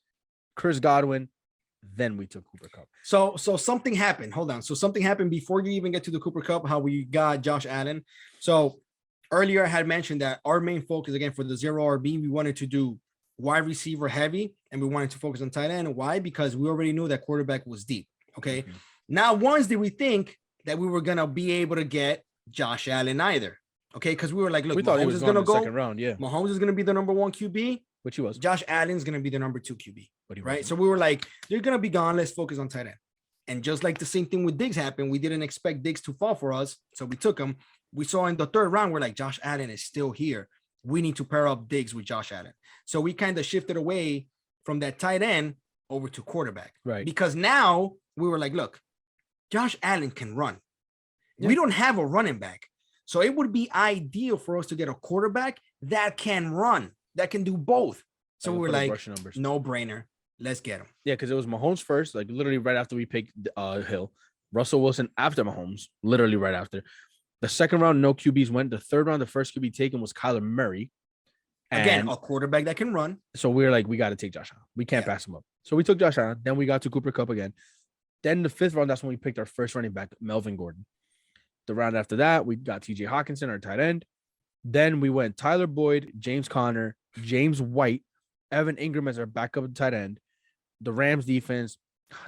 Chris Godwin. Then we took Cooper Kupp. So something happened. Hold on. So something happened before you even get to the Cooper Kupp, how we got Josh Allen. So earlier I had mentioned that our main focus, again, for the 0 RB, we wanted to do wide receiver heavy, and we wanted to focus on tight end. Why? Because we already knew that quarterback was deep. Okay. Mm-hmm. Not once did we think that we were going to be able to get Josh Allen either. Okay. Because we were like, look, we thought he was going to go 2nd round. Yeah. Mahomes is going to be the number 1 QB. Which he was. Josh Allen's going to be the number 2 QB. But right. Wasn't. So we were like, they're going to be gone. Let's focus on tight end. And just like the same thing with Diggs happened, we didn't expect Diggs to fall for us. So we took him. We saw in the 3rd round, we're like, Josh Allen is still here. We need to pair up Diggs with Josh Allen. So we kind of shifted away from that tight end over to quarterback. Right. Because now we were like, look, Josh Allen can run. Yeah. We don't have a running back. So it would be ideal for us to get a quarterback that can run, that can do both. So we're like, no brainer. Let's get him. Yeah, because it was Mahomes first, like literally right after we picked Hill. Russell Wilson after Mahomes, literally right after. The second round, no QBs went. The third round, the first QB taken was Kyler Murray. Again, a quarterback that can run. So we were like, we got to take Josh Allen. We can't pass him up. So we took Josh Allen. Then we got to Cooper Kupp again. Then the fifth round, that's when we picked our first running back, Melvin Gordon. The round after that, we got TJ Hawkinson, our tight end. Then we went Tyler Boyd, James Conner, James White, Evan Ingram as our backup tight end. The Rams defense,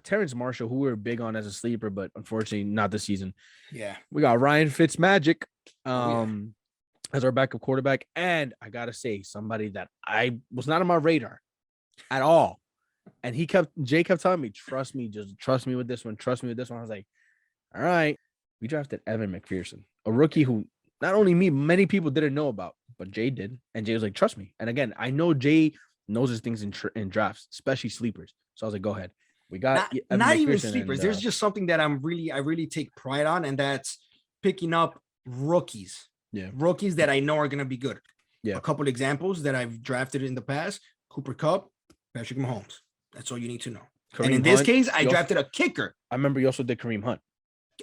Terrence Marshall, who we were big on as a sleeper, but unfortunately not this season. Yeah. We got Ryan Fitzmagic as our backup quarterback. And I got to say, somebody that I was not on my radar at all. And Jay kept telling me, trust me, just trust me with this one. Trust me with this one. I was like, all right. We drafted Evan McPherson, a rookie who not only me, many people didn't know about, but Jay did. And Jay was like, trust me. And again, I know Jay knows his things in drafts, especially sleepers. So I was like, go ahead. We got not even sleepers. There's just something that I really take pride on, and that's picking up rookies. Yeah. Rookies that I know are gonna be good. Yeah. A couple examples that I've drafted in the past: Cooper Kupp, Patrick Mahomes. That's all you need to know. And in this case, I drafted a kicker. I remember you also did Kareem Hunt.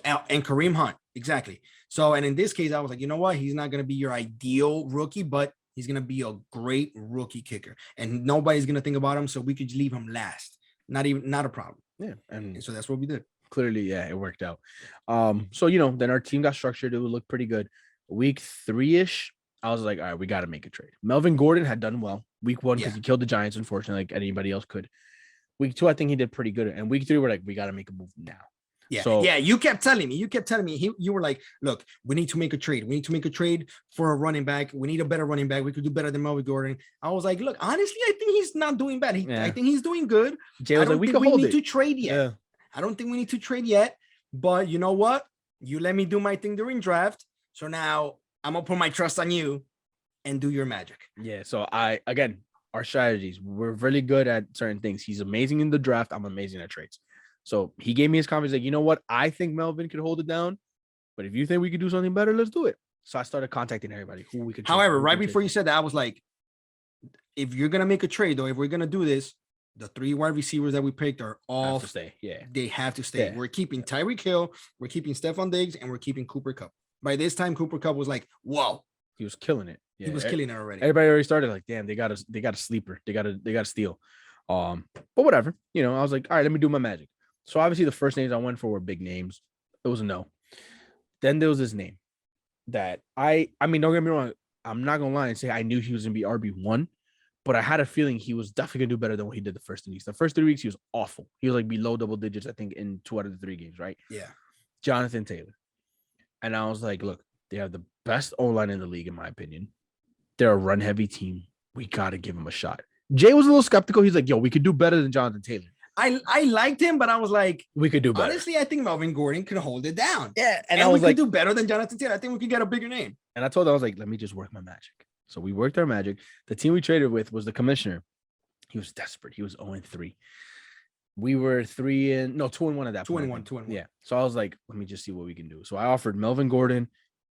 And Kareem Hunt, exactly. So, and in this case, I was like, you know what? He's not going to be your ideal rookie, but he's going to be a great rookie kicker. And nobody's going to think about him, so we could leave him last. Not a problem. Yeah. And so that's what we did. Clearly, yeah, it worked out. So, then our team got structured. It would look pretty good. Week 3-ish, I was like, all right, we got to make a trade. Melvin Gordon had done well. Week 1, because he killed the Giants, unfortunately, like anybody else could. Week 2, I think he did pretty good. And week 3, we're like, we got to make a move now. Yeah. So, yeah. You kept telling me, you were like, look, we need to make a trade. We need to make a trade for a running back. We need a better running back. We could do better than Melvin Gordon. I was like, look, honestly, I think he's not doing bad. I think he's doing good. Jay was like, we need to trade yet. Yeah. I don't think we need to trade yet. But you know what? You let me do my thing during draft. So now I'm going to put my trust on you and do your magic. Yeah. So our strategies, we're really good at certain things. He's amazing in the draft. I'm amazing at trades. So he gave me his confidence, like, you know what? I think Melvin could hold it down, but if you think we could do something better, let's do it. So I started contacting everybody who we could. However, right before you said that, I was like, if you're gonna make a trade, though, if we're gonna do this, the 3 wide receivers that we picked are all to stay. Yeah, they have to stay. Yeah. We're keeping Tyreek Hill, we're keeping Stephon Diggs, and we're keeping Cooper Kupp. By this time, Cooper Kupp was like, whoa, he was killing it. Yeah, he was killing it already. Everybody already started like, damn, they got a sleeper. They got to steal. But whatever, I was like, all right, let me do my magic. So obviously the first names I went for were big names. It was a no. Then there was this name that I mean, don't get me wrong. I'm not gonna lie and say I knew he was gonna be RB1, but I had a feeling he was definitely gonna do better than what he did the first 3 weeks. The first 3 weeks he was awful. He was like below double digits, I think, in 2 out of the 3 games, right? Yeah. Jonathan Taylor. And I was like, look, they have the best O-line in the league, in my opinion. They're a run-heavy team. We gotta give him a shot. Jay was a little skeptical. He's like, yo, we could do better than Jonathan Taylor. I liked him, but I was like, we could do better. Honestly, I think Melvin Gordon could hold it down. Yeah, and we could do better than Jonathan Taylor. I think we could get a bigger name. And I told him, I was like, let me just work my magic. So we worked our magic. The team we traded with was the commissioner. He was desperate. He was 0-3. We were 2-1 at that point. 2-1. Yeah. So I was like, let me just see what we can do. So I offered Melvin Gordon,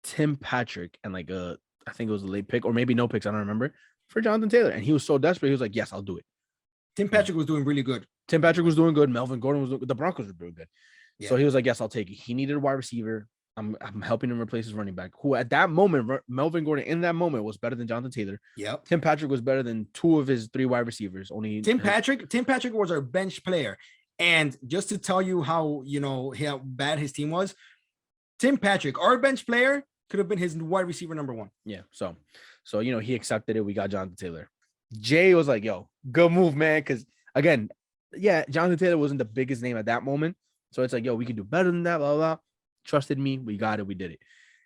Tim Patrick, and I think it was a late pick or maybe no picks. I don't remember, for Jonathan Taylor. And he was so desperate. He was like, yes, I'll do it. Tim Patrick was doing really good. Tim Patrick was doing good. Melvin Gordon was the Broncos were doing good. Yeah. So he was like, yes, I'll take it. He needed a wide receiver. I'm helping him replace his running back, who at that moment, Melvin Gordon in that moment was better than Jonathan Taylor. Yep. Tim Patrick was better than 2 of his 3 wide receivers. Tim Patrick was our bench player. And just to tell you how bad his team was, Tim Patrick, our bench player, could have been his wide receiver number 1. Yeah. So he accepted it. We got Jonathan Taylor. Jay was like, yo, good move, man. Because again, yeah, Jonathan Taylor wasn't the biggest name at that moment. So it's like, yo, we can do better than that, blah, blah. Trusted me. We got it. We did it.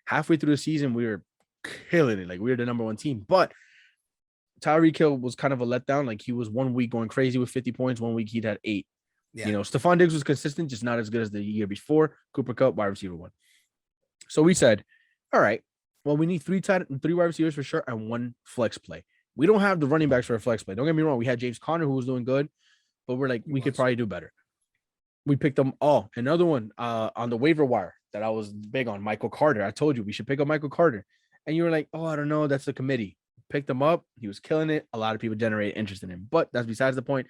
Halfway through the season, we were killing it. Like, we were the number 1 team. But Tyreek Hill was kind of a letdown. Like, he was 1 week going crazy with 50 points. 1 week he'd had 8. Yeah. Stephon Diggs was consistent, just not as good as the year before. Cooper Kupp, wide receiver 1. So we said, all right, well, we need 3 wide receivers for sure and 1 flex play. We don't have the running backs for a flex play. Don't get me wrong. We had James Conner, who was doing good, but we're like, we could probably do better. We picked them all. Another one on the waiver wire that I was big on, Michael Carter. I told you we should pick up Michael Carter. And you were like, oh, I don't know. That's the committee. picked him up. He was killing it. A lot of people generate interest in him, but that's besides the point.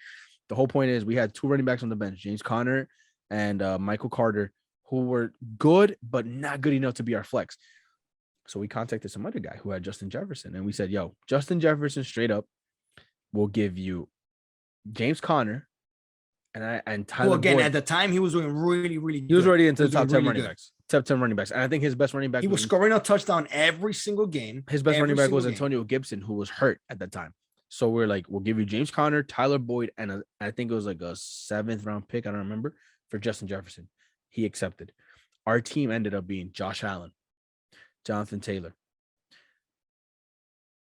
The whole point is we had 2 running backs on the bench, James Conner and Michael Carter, who were good, but not good enough to be our flex. So we contacted some other guy who had Justin Jefferson, and we said, yo, Justin Jefferson straight up will give you James Conner and Tyler Well, again, Boyd. at the time, he was doing really, really good. He was already into the top 10 running backs. Top 10 running backs. And I think his best running back. He was scoring a touchdown every single game. His best running back was Antonio Gibson, who was hurt at that time. So we're like, we'll give you James Conner, Tyler Boyd, and I think it was like a 7th round pick. I don't remember, for Justin Jefferson. He accepted. Our team ended up being Josh Allen, Jonathan Taylor,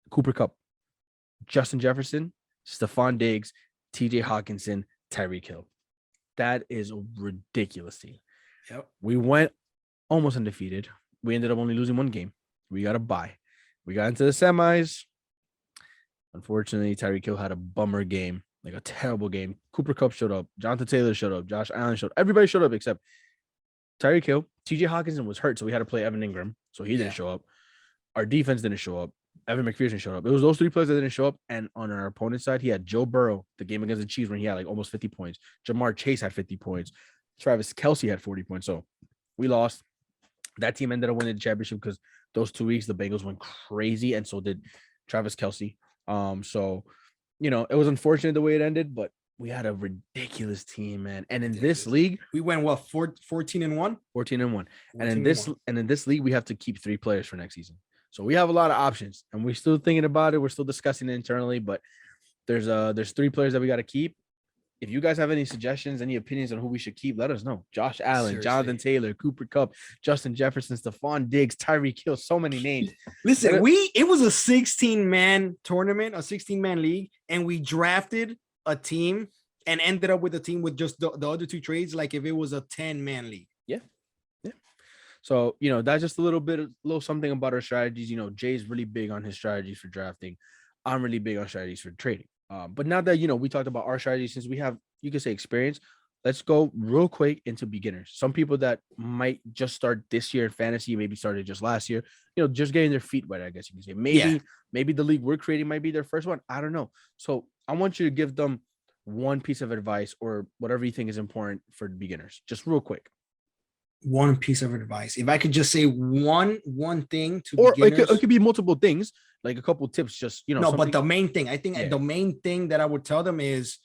Cooper Kupp, Justin Jefferson, Stephon Diggs, TJ Hawkinson, Tyreek Hill. That is a ridiculous team. Yep. We went almost undefeated. We ended up only losing 1 game. We got a bye. We got into the semis. Unfortunately, Tyreek Hill had a bummer game, like a terrible game. Cooper Kupp showed up. Jonathan Taylor showed up. Josh Allen showed up. Everybody showed up except Tyreek Hill. TJ Hawkinson was hurt, so we had to play Evan Ingram, so he didn't show up. Our defense didn't show up. Evan McPherson showed up. It was those 3 players that didn't show up. And on our opponent's side, he had Joe Burrow, the game against the Chiefs, when he had like almost 50 points. Jamar Chase had 50 points. Travis Kelce had 40 points. So we lost. That team ended up winning the championship because those 2 weeks the Bengals went crazy, and so did Travis Kelce. So, it was unfortunate the way it ended, but we had a ridiculous team, man. And in this league, we went 14-1? 14-1. And in this league, we have to keep 3 players for next season. So we have a lot of options, and we're still thinking about it. We're still discussing it internally, but there's 3 players that we got to keep. If you guys have any suggestions, any opinions on who we should keep, let us know. Josh Allen, seriously. Jonathan Taylor, Cooper Kupp, Justin Jefferson, Stephon Diggs, Tyreek Hill, so many names. Listen, it was a 16-man tournament, a 16-man league, and we drafted a team and ended up with a team with just the other 2 trades, like if it was a 10-man league. Yeah. So, that's just a little something about our strategies. Jay's really big on his strategies for drafting. I'm really big on strategies for trading. But now that, we talked about our strategy, since we have, you could say, experience, let's go real quick into beginners. Some people that might just start this year in fantasy, maybe started just last year, just getting their feet wet, I guess you can say. Maybe the league we're creating might be their first one. I don't know. So I want you to give them one piece of advice or whatever you think is important for beginners, just real quick. One piece of advice. If I could just say one thing to or beginners, it could be multiple things, like a couple tips, just no, but the main thing, I think the main thing that I would tell them is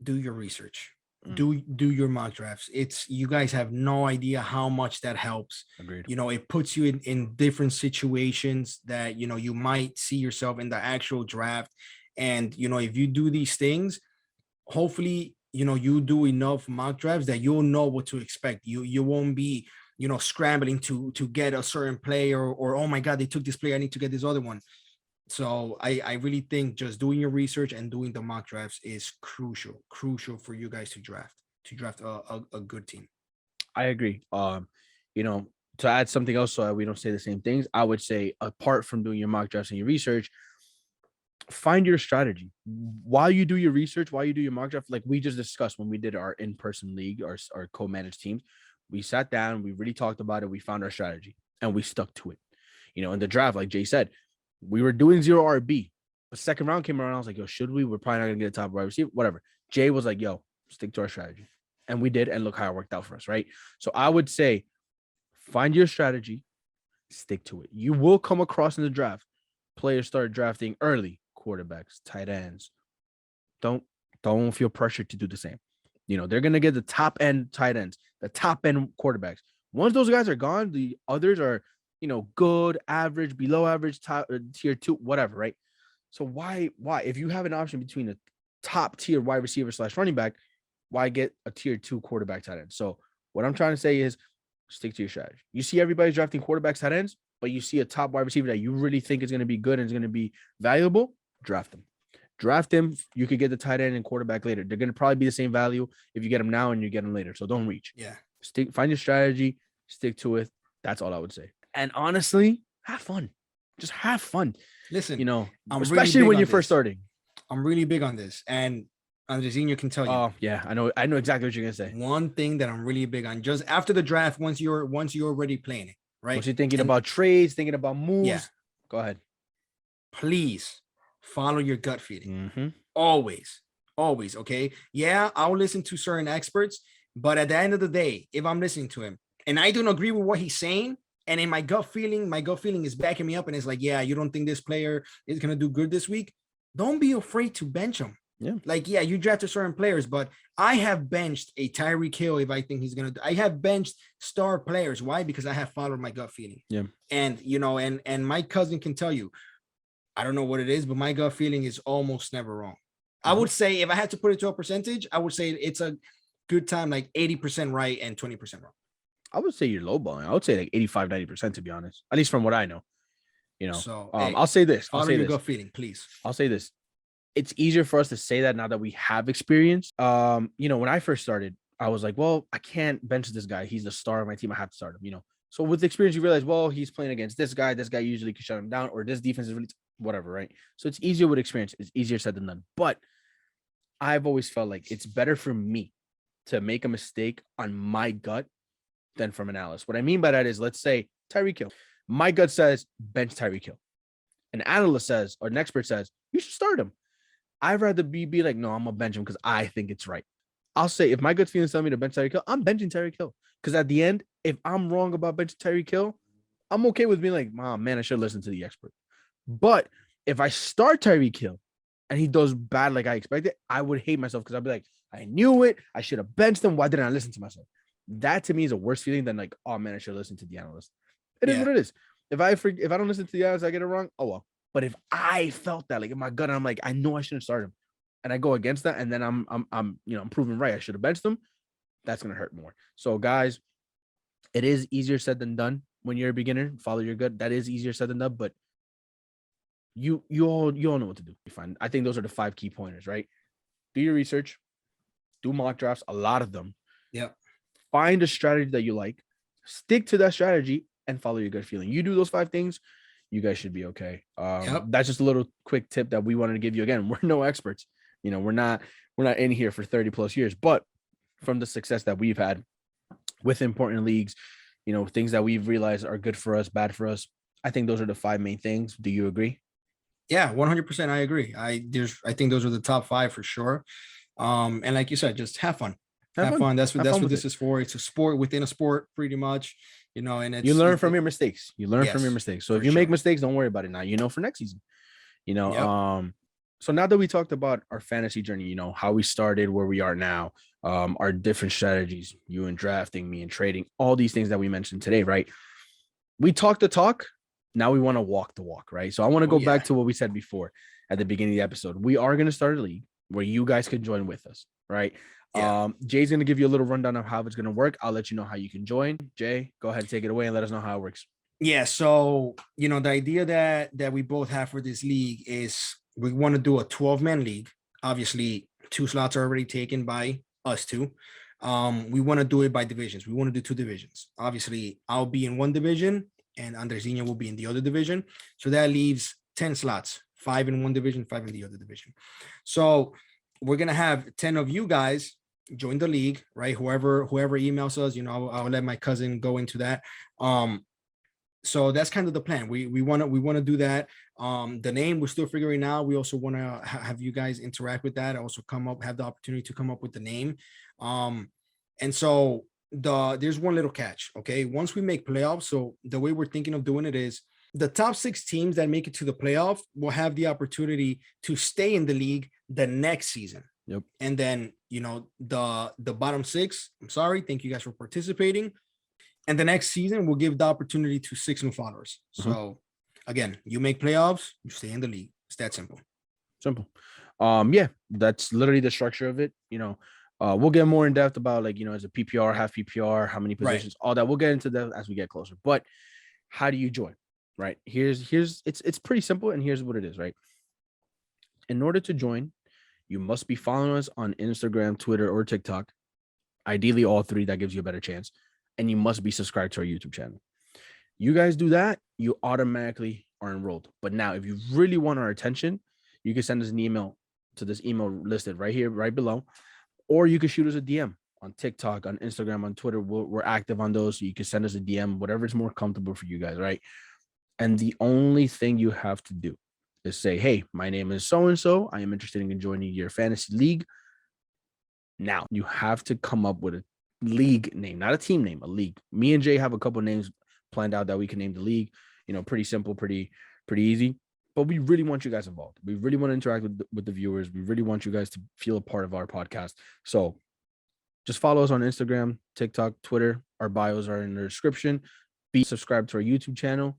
do your research. Do your mock drafts. You guys have no idea how much that helps. Agreed. It puts you in different situations that you might see yourself in the actual draft. And if you do these things, hopefully you do enough mock drafts that you'll know what to expect. You won't be, scrambling to get a certain player or, oh my God, they took this player, I need to get this other one. So I really think just doing your research and doing the mock drafts is crucial for you guys to draft a good team. I agree. To add something else so we don't say the same things, I would say, apart from doing your mock drafts and your research, find your strategy while you do your research, while you do your mock draft. Like we just discussed when we did our in-person league, our co-managed teams, we sat down, we really talked about it, we found our strategy and we stuck to it. In the draft, like Jay said, we were doing 0 RB. The second round came around, I was like, yo, should we? We're probably not gonna get a top wide receiver, whatever. Jay was like, yo, stick to our strategy. And we did, and look how it worked out for us, right? So I would say find your strategy, stick to it. You will come across in the draft players start drafting early, quarterbacks, tight ends. Don't feel pressured to do the same. They're going to get the top end tight ends, the top end quarterbacks. Once those guys are gone, the others are, good, average, below average, top, tier 2, whatever, right? So why, if you have an option between a top tier wide receiver / running back, why get a tier 2 quarterback tight end? So what I'm trying to say is stick to your strategy. You see everybody's drafting quarterbacks, tight ends, but you see a top wide receiver that you really think is going to be good and is going to be valuable, draft them. You could get the tight end and quarterback later. They're going to probably be the same value if you get them now and you get them later. So don't reach. Yeah. Find your strategy, stick to it. That's all I would say. And honestly, have fun. Just have fun. Listen, especially really when you're first starting. I'm really big on this. And Andrezinho can tell you. Oh, yeah. I know exactly what you're going to say. One thing that I'm really big on, just after the draft, once you're already playing it, right? Once you're thinking about trades, thinking about moves. Yeah. Go ahead. please follow your gut feeling. Mm-hmm. Always, always. Okay. Yeah, I'll listen to certain experts, but at the end of the day, if I'm listening to him and I don't agree with what he's saying, and in my gut feeling is backing me up, and it's like, yeah, you don't think this player is gonna do good this week? Don't be afraid to bench him. Yeah. Like, yeah, you drafted certain players, but I have benched a Tyreek Hill if I think he's gonna. I have benched star players. Why? Because I have followed my gut feeling. Yeah. And and my cousin can tell you, I don't know what it is, but my gut feeling is almost never wrong. Mm-hmm. I would say if I had to put it to a percentage, I would say it's a good time, like 80% right and 20% wrong. I would say you're lowballing. I would say like 85, 90%, to be honest, at least from what I know. So I'll say this. Follow your gut feeling, please. I'll say this. It's easier for us to say that now that we have experience. When I first started, I was like, well, I can't bench this guy. He's the star of my team. I have to start him, So with experience, you realize, well, he's playing against this guy. This guy usually can shut him down, or this defense is really whatever, right? So it's easier with experience. It's easier said than done. But I've always felt like it's better for me to make a mistake on my gut than from analysis. What I mean by that is, let's say Tyreek Hill. My gut says bench Tyreek Hill. An analyst says, or an expert says, you should start him. I'd rather be like, no, I'm gonna bench him because I think it's right. I'll say if my gut feelings tell me to bench Tyreek Hill, I'm benching Tyreek Hill. Because at the end, if I'm wrong about benching Tyreek Hill, I'm okay with being like, oh, man, I should listen to the expert. But if I start Tyreek Hill and he does bad like I expected, I would hate myself because I'd be like, I knew it. I should have benched him. Why didn't I listen to myself? That to me is a worse feeling than like, oh man, I should listen to the analyst. It is what it is. If I don't listen to the analyst, I get it wrong. Oh well. But if I felt that like in my gut, I'm like, I know I shouldn't start him, and I go against that, and then I'm proven right. I should have benched him. That's gonna hurt more. So guys, it is easier said than done when you're a beginner. Follow your gut. That is easier said than done, but you all know what to do. Fine. I think those are the 5 key pointers, right? Do your research, do mock drafts, a lot of them. Yeah. Find a strategy that you like, stick to that strategy, and follow your gut feeling. You do those 5 things, you guys should be okay. That's just a little quick tip that we wanted to give you. Again, we're no experts. We're not in here for 30 plus years, but from the success that we've had with important leagues, things that we've realized are good for us, bad for us. I think those are the 5 main things. Do you agree? Yeah, 100%. I agree. I think those are the top 5 for sure. And like you said, just have fun. Have fun. That's what this is for. It's a sport within a sport, pretty much. And it's, you learn from your mistakes. From your mistakes. So if you make mistakes, don't worry about it now. For next season. So now that we talked about our fantasy journey, how we started, where we are now, our different strategies, you and drafting, me and trading, all these things that we mentioned today, right? We talked the talk. Now we want to walk the walk, right? So I want to go back to what we said before at the beginning of the episode. We are going to start a league where you guys can join with us, right? Yeah. Jay's going to give you a little rundown of how it's going to work. I'll let you know how you can join. Jay, go ahead and take it away and let us know how it works. Yeah. So, the idea that we both have for this league is we want to do a 12-man league. Obviously, 2 slots are already taken by us 2. We want to do it by divisions. We want to do 2 divisions. Obviously, I'll be in one division and Andresinha will be in the other division. So that leaves 10 slots, 5 in one division, 5 in the other division. So we're going to have 10 of you guys join the league, right? Whoever emails us, I'll let my cousin go into that. So that's kind of the plan. We want to do that. The name we're still figuring out. We also want to have you guys interact with that. Also have the opportunity to come up with the name. And so there's one little catch. Okay. Once we make playoffs. So the way we're thinking of doing it is the top 6 teams that make it to the playoff will have the opportunity to stay in the league the next season. Yep. And then, the bottom 6, I'm sorry. Thank you guys for participating. And the next season we'll give the opportunity to 6 new followers. Mm-hmm. So again, you make playoffs, you stay in the league. It's that simple. Yeah, that's literally the structure of it. We'll get more in depth about as a PPR, half PPR, how many positions, all that. We'll get into that as we get closer. But how do you join? Right? It's pretty simple, and here's what it is, right? In order to join, you must be following us on Instagram, Twitter, or TikTok. Ideally, all 3. That gives you a better chance. And you must be subscribed to our YouTube channel. You guys do that, you automatically are enrolled. But now, if you really want our attention, you can send us an email to this email listed right here, right below, or you can shoot us a DM on TikTok, on Instagram, on Twitter. We're active on those, so you can send us a DM, whatever is more comfortable for you guys, right? And the only thing you have to do is say, hey, my name is so-and-so. I am interested in joining your fantasy league. Now you have to come up with a league name, not a team name, a league. Me and Jay have a couple names planned out that we can name the league. Pretty simple, pretty easy. But we really want you guys involved. We really want to interact with the viewers. We really want you guys to feel a part of our podcast. So just follow us on Instagram, TikTok, Twitter. Our bios are in the description. Be subscribed to our YouTube channel.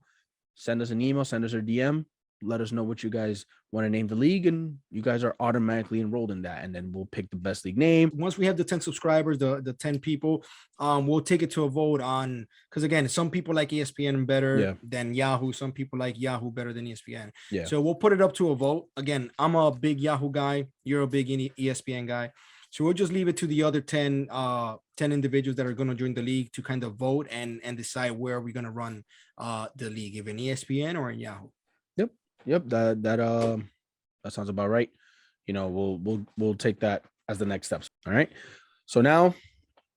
Send us an email, send us a DM. Let us know what you guys want to name the league, and you guys are automatically enrolled in that. And then we'll pick the best league name. Once we have the 10 subscribers, the 10 people, we'll take it to a vote on, because again, some people like ESPN better than Yahoo. Some people like Yahoo better than ESPN. Yeah. So we'll put it up to a vote. Again, I'm a big Yahoo guy. You're a big ESPN guy. So we'll just leave it to the other 10 individuals that are going to join the league to kind of vote and decide where we're going to run the league, if in ESPN or in Yahoo. Yep. That sounds about right. We'll take that as the next steps. All right. So now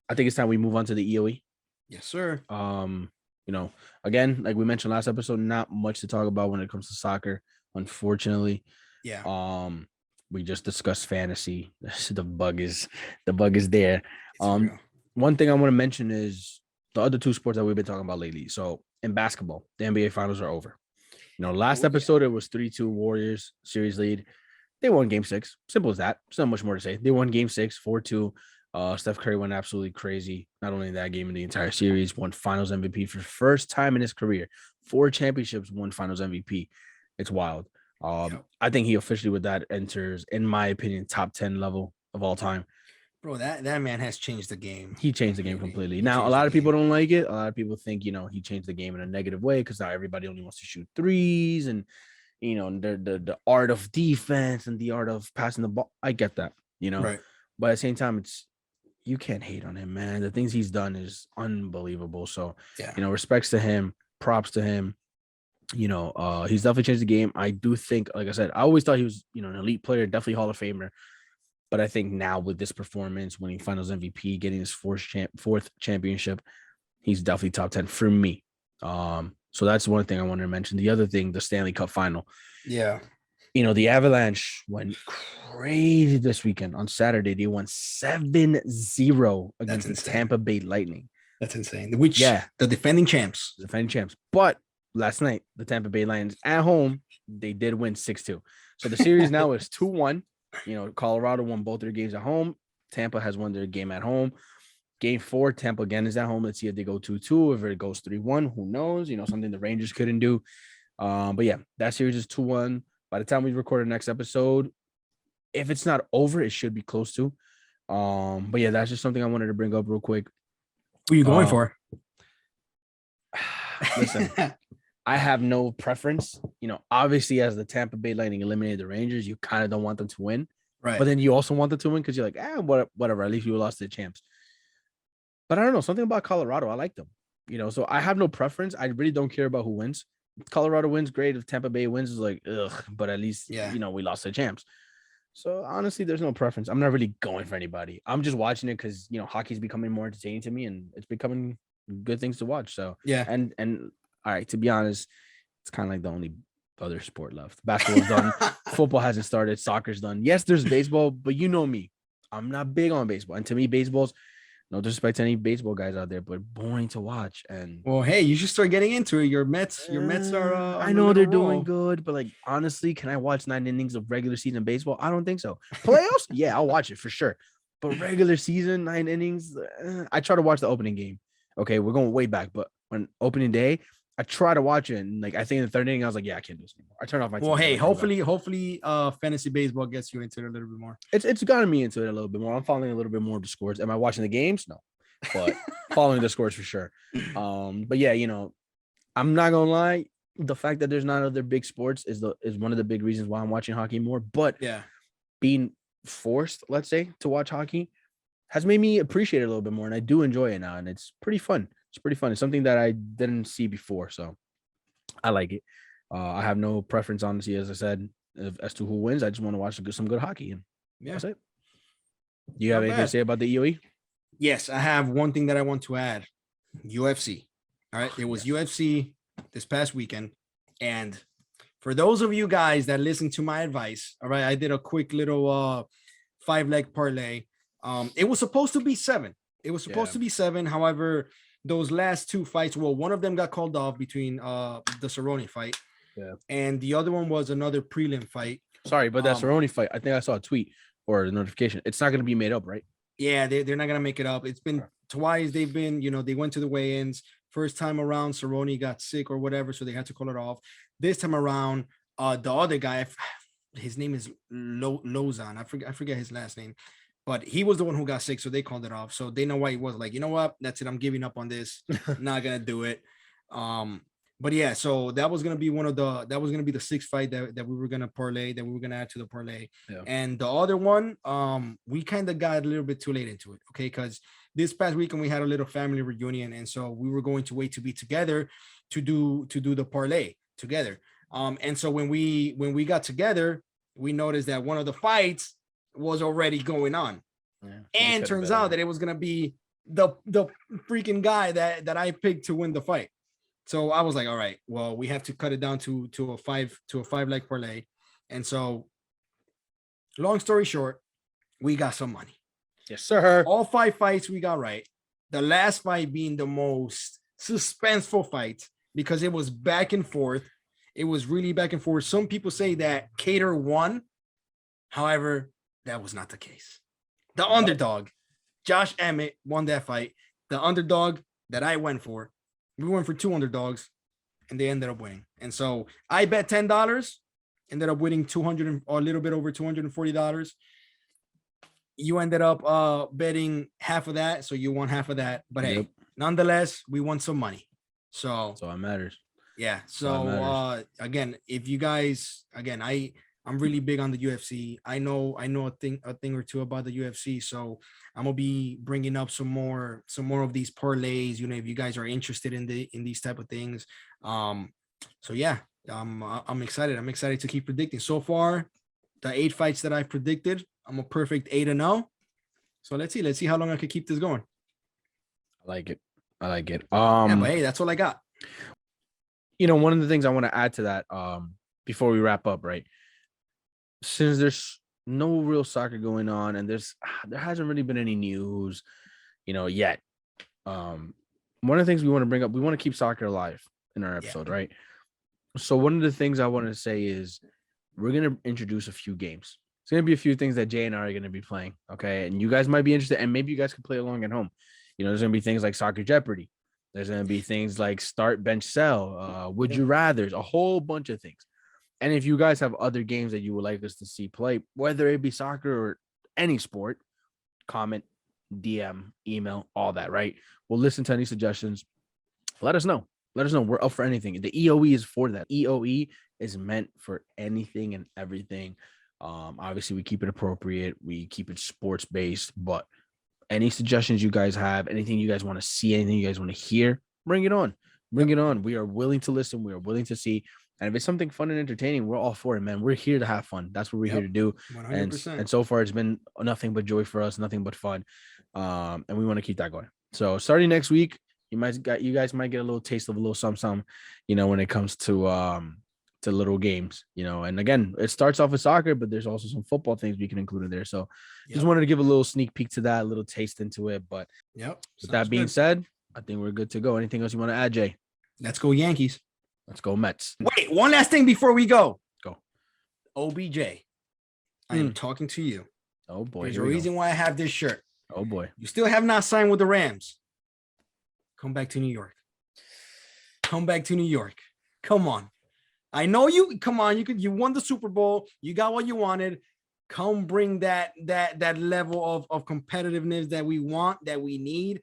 I think it's time we move on to the EOE. Yes, sir. Again, like we mentioned last episode, not much to talk about when it comes to soccer, unfortunately. Yeah. We just discussed fantasy. The bug is there. Real. One thing I want to mention is the other two sports that we've been talking about lately. So in basketball, the NBA finals are over. Last episode, it was 3-2 Warriors series lead. They won game 6. Simple as that. There's not much more to say. They won game 6, 4-2. Steph Curry went absolutely crazy. Not only that game, in the entire series, won finals MVP for the first time in his career. 4 championships, won finals MVP. It's wild. I think he officially with that enters, in my opinion, top 10 level of all time. Bro, that man has changed the game. He changed the game completely. Now, a lot of people don't like it. A lot of people think, he changed the game in a negative way because now everybody only wants to shoot threes and, the art of defense and the art of passing the ball. I get that, Right. But at the same time, you can't hate on him, man. The things he's done is unbelievable. So, respects to him, props to him. He's definitely changed the game. I do think, like I said, I always thought he was, an elite player, definitely Hall of Famer. But I think now with this performance, winning finals MVP, getting his fourth championship, he's definitely top 10 for me. So that's one thing I wanted to mention. The other thing, the Stanley Cup final. Yeah. The Avalanche went crazy this weekend. On Saturday, they won 7-0 against the Tampa Bay Lightning. That's insane. The defending champs. But last night, the Tampa Bay Lions at home, they did win 6-2. So the series now is 2-1. Colorado won both their games at home. Tampa has won their game at home. Game 4, Tampa again is at home. Let's see if they go 2-2. If it goes 3-1, who knows? Something the Rangers couldn't do. But yeah, that series is 2-1. By the time we record the next episode, if it's not over, it should be close to. But yeah, that's just something I wanted to bring up real quick. Who are you going for? Listen, I have no preference. Obviously, as the Tampa Bay Lightning eliminated the Rangers, you kind of don't want them to win. Right. But then you also want them to win because you're like, whatever. At least you lost to the champs. But I don't know. Something about Colorado. I like them. So I have no preference. I really don't care about who wins. If Colorado wins, great. If Tampa Bay wins, is like, ugh. But at least, we lost to the champs. So honestly, there's no preference. I'm not really going for anybody. I'm just watching it because, hockey's becoming more entertaining to me and it's becoming good things to watch. So, yeah. And all right, to be honest, it's kind of like the only other sport left. Basketball's done. Football hasn't started. Soccer's done. Yes, there's baseball, but you know me. I'm not big on baseball. And to me, baseball's, no disrespect to any baseball guys out there, but boring to watch. And well, hey, you should start getting into it. Your Mets are. I know they're doing good, but like honestly, can I watch 9 innings of regular season baseball? I don't think so. Playoffs, yeah, I'll watch it for sure. But regular season, 9 innings, I try to watch the opening game. Okay, we're going way back, but on opening day, I try to watch it, and like I think in the 3rd inning, I was like, yeah, I can't do this anymore. I turned off my. Well, hey, hopefully, fantasy baseball gets you into it a little bit more. It's gotten me into it a little bit more. I'm following a little bit more of the scores. Am I watching the games? No, but following the scores for sure. But yeah, I'm not gonna lie. The fact that there's not other big sports is one of the big reasons why I'm watching hockey more. But yeah, being forced, let's say, to watch hockey has made me appreciate it a little bit more, and I do enjoy it now, and it's pretty fun. It's pretty fun. It's something that I didn't see before, so I like it. I have no preference, honestly, as I said, as to who wins. I just want to watch some good hockey, and that's it. Do you have anything to say about the EOE? Yes, I have one thing that I want to add. UFC. All right, there was UFC this past weekend, and For those of you guys that listen to my advice, all right, I did a quick little 5-leg parlay. It was supposed to be 7. It was supposed to be 7. However, those last 2 fights, well, one of them got called off between the Cerrone fight, and the other one was another prelim fight. Sorry, but that Cerrone fight, I think I saw a tweet or a notification. It's not going to be made up, right? Yeah, they're not going to make it up. It's been twice. They've been, they went to the weigh-ins. First time around, Cerrone got sick or whatever, so they had to call it off. This time around, the other guy, his name is Lozan. I forget his last name, but he was the one who got sick, so they called it off. So they know why he was like, you know what? That's it. I'm giving up on this. Not going to do it. But yeah, so that was gonna be the 6th fight that we were gonna parlay, that we were gonna add to the parlay. Yeah. And the other one, we kind of got a little bit too late into it, okay? Because this past weekend we had a little family reunion, and so we were going to wait to be together to do the parlay together. And so when we got together, we noticed that one of the fights was already going on, and turns out that it was gonna be the freaking guy that I picked to win the fight. So I was like, all right, well, we have to cut it down to a 5-leg parlay. And so long story short, we got some money. Yes, sir. All 5 fights we got right. The last fight being the most suspenseful fight because it was back and forth. It was really back and forth. Some people say that Cater won. However, that was not the case. The underdog, Josh Emmett, won that fight. The underdog that I went for, we went for 2 underdogs, and they ended up winning. And so I bet $10, ended up winning $200 or a little bit over $240. You ended up betting half of that, so you won half of that. But hey, nonetheless, we won some money. So it matters. Yeah. So again, if you guys, again, I'm really big on the UFC. I know a thing or two about the UFC. So I'm gonna be bringing up some more of these parlays. If you guys are interested in these type of things. So yeah, I'm excited. I'm excited to keep predicting. So far, the 8 fights that I predicted, I'm a perfect 8-0. So let's see how long I can keep this going. I like it. Yeah, but hey, that's all I got. One of the things I want to add to that, before we wrap up, right? Since there's no real soccer going on and there hasn't really been any news, yet. One of the things we want to bring up, we want to keep soccer alive in our episode, right? So one of the things I want to say is we're going to introduce a few games. It's going to be a few things that Jay and I are going to be playing, okay? And you guys might be interested, and maybe you guys can play along at home. There's going to be things like Soccer Jeopardy. There's going to be things like Start, Bench, Sell, Would You Rathers, a whole bunch of things. And if you guys have other games that you would like us to see play, whether it be soccer or any sport, comment, DM, email, all that, right? We'll listen to any suggestions. Let us know. We're up for anything. The EOE is for that. EOE is meant for anything and everything. Obviously, we keep it appropriate. We keep it sports-based. But any suggestions you guys have, anything you guys want to see, anything you guys want to hear, bring it on. Bring it on. We are willing to listen. We are willing to see. And if it's something fun and entertaining, we're all for it, man. We're here to have fun. That's what we're here to do. 100%. And so far, it's been nothing but joy for us, nothing but fun. And we want to keep that going. So starting next week, you guys might get a little taste of a little something, when it comes to little games, And again, it starts off with soccer, but there's also some football things we can include in there. So just wanted to give a little sneak peek to that, a little taste into it. But with that being said, I think we're good to go. Anything else you want to add, Jay? Let's go Yankees. Let's go Mets. Wait, one last thing before we go. Go. OBJ, I am talking to you. Oh, boy. There's a reason why I have this shirt. Oh, boy. You still have not signed with the Rams. Come back to New York. Come back to New York. Come on. I know you. Come on. You won the Super Bowl. You got what you wanted. Come bring that level of competitiveness that we want, that we need,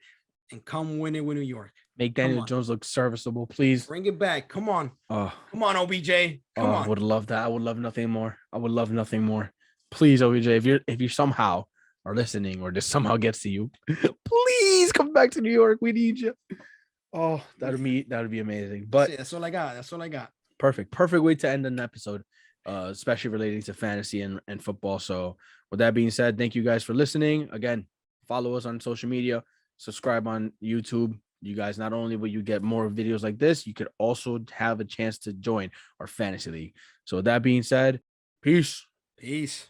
and come win it with New York. Make Daniel Jones look serviceable, please. Bring it back. Come on. Come on, OBJ. Come on. I would love that. I would love nothing more. Please, OBJ, if you somehow are listening or this somehow gets to you, please come back to New York. We need you. Oh, that would be amazing. But that's all I got. Perfect way to end an episode, especially relating to fantasy and football. So with that being said, thank you guys for listening. Again, follow us on social media, subscribe on YouTube. you guys, not only will you get more videos like this, you could also have a chance to join our fantasy league. So with that being said, peace. Peace.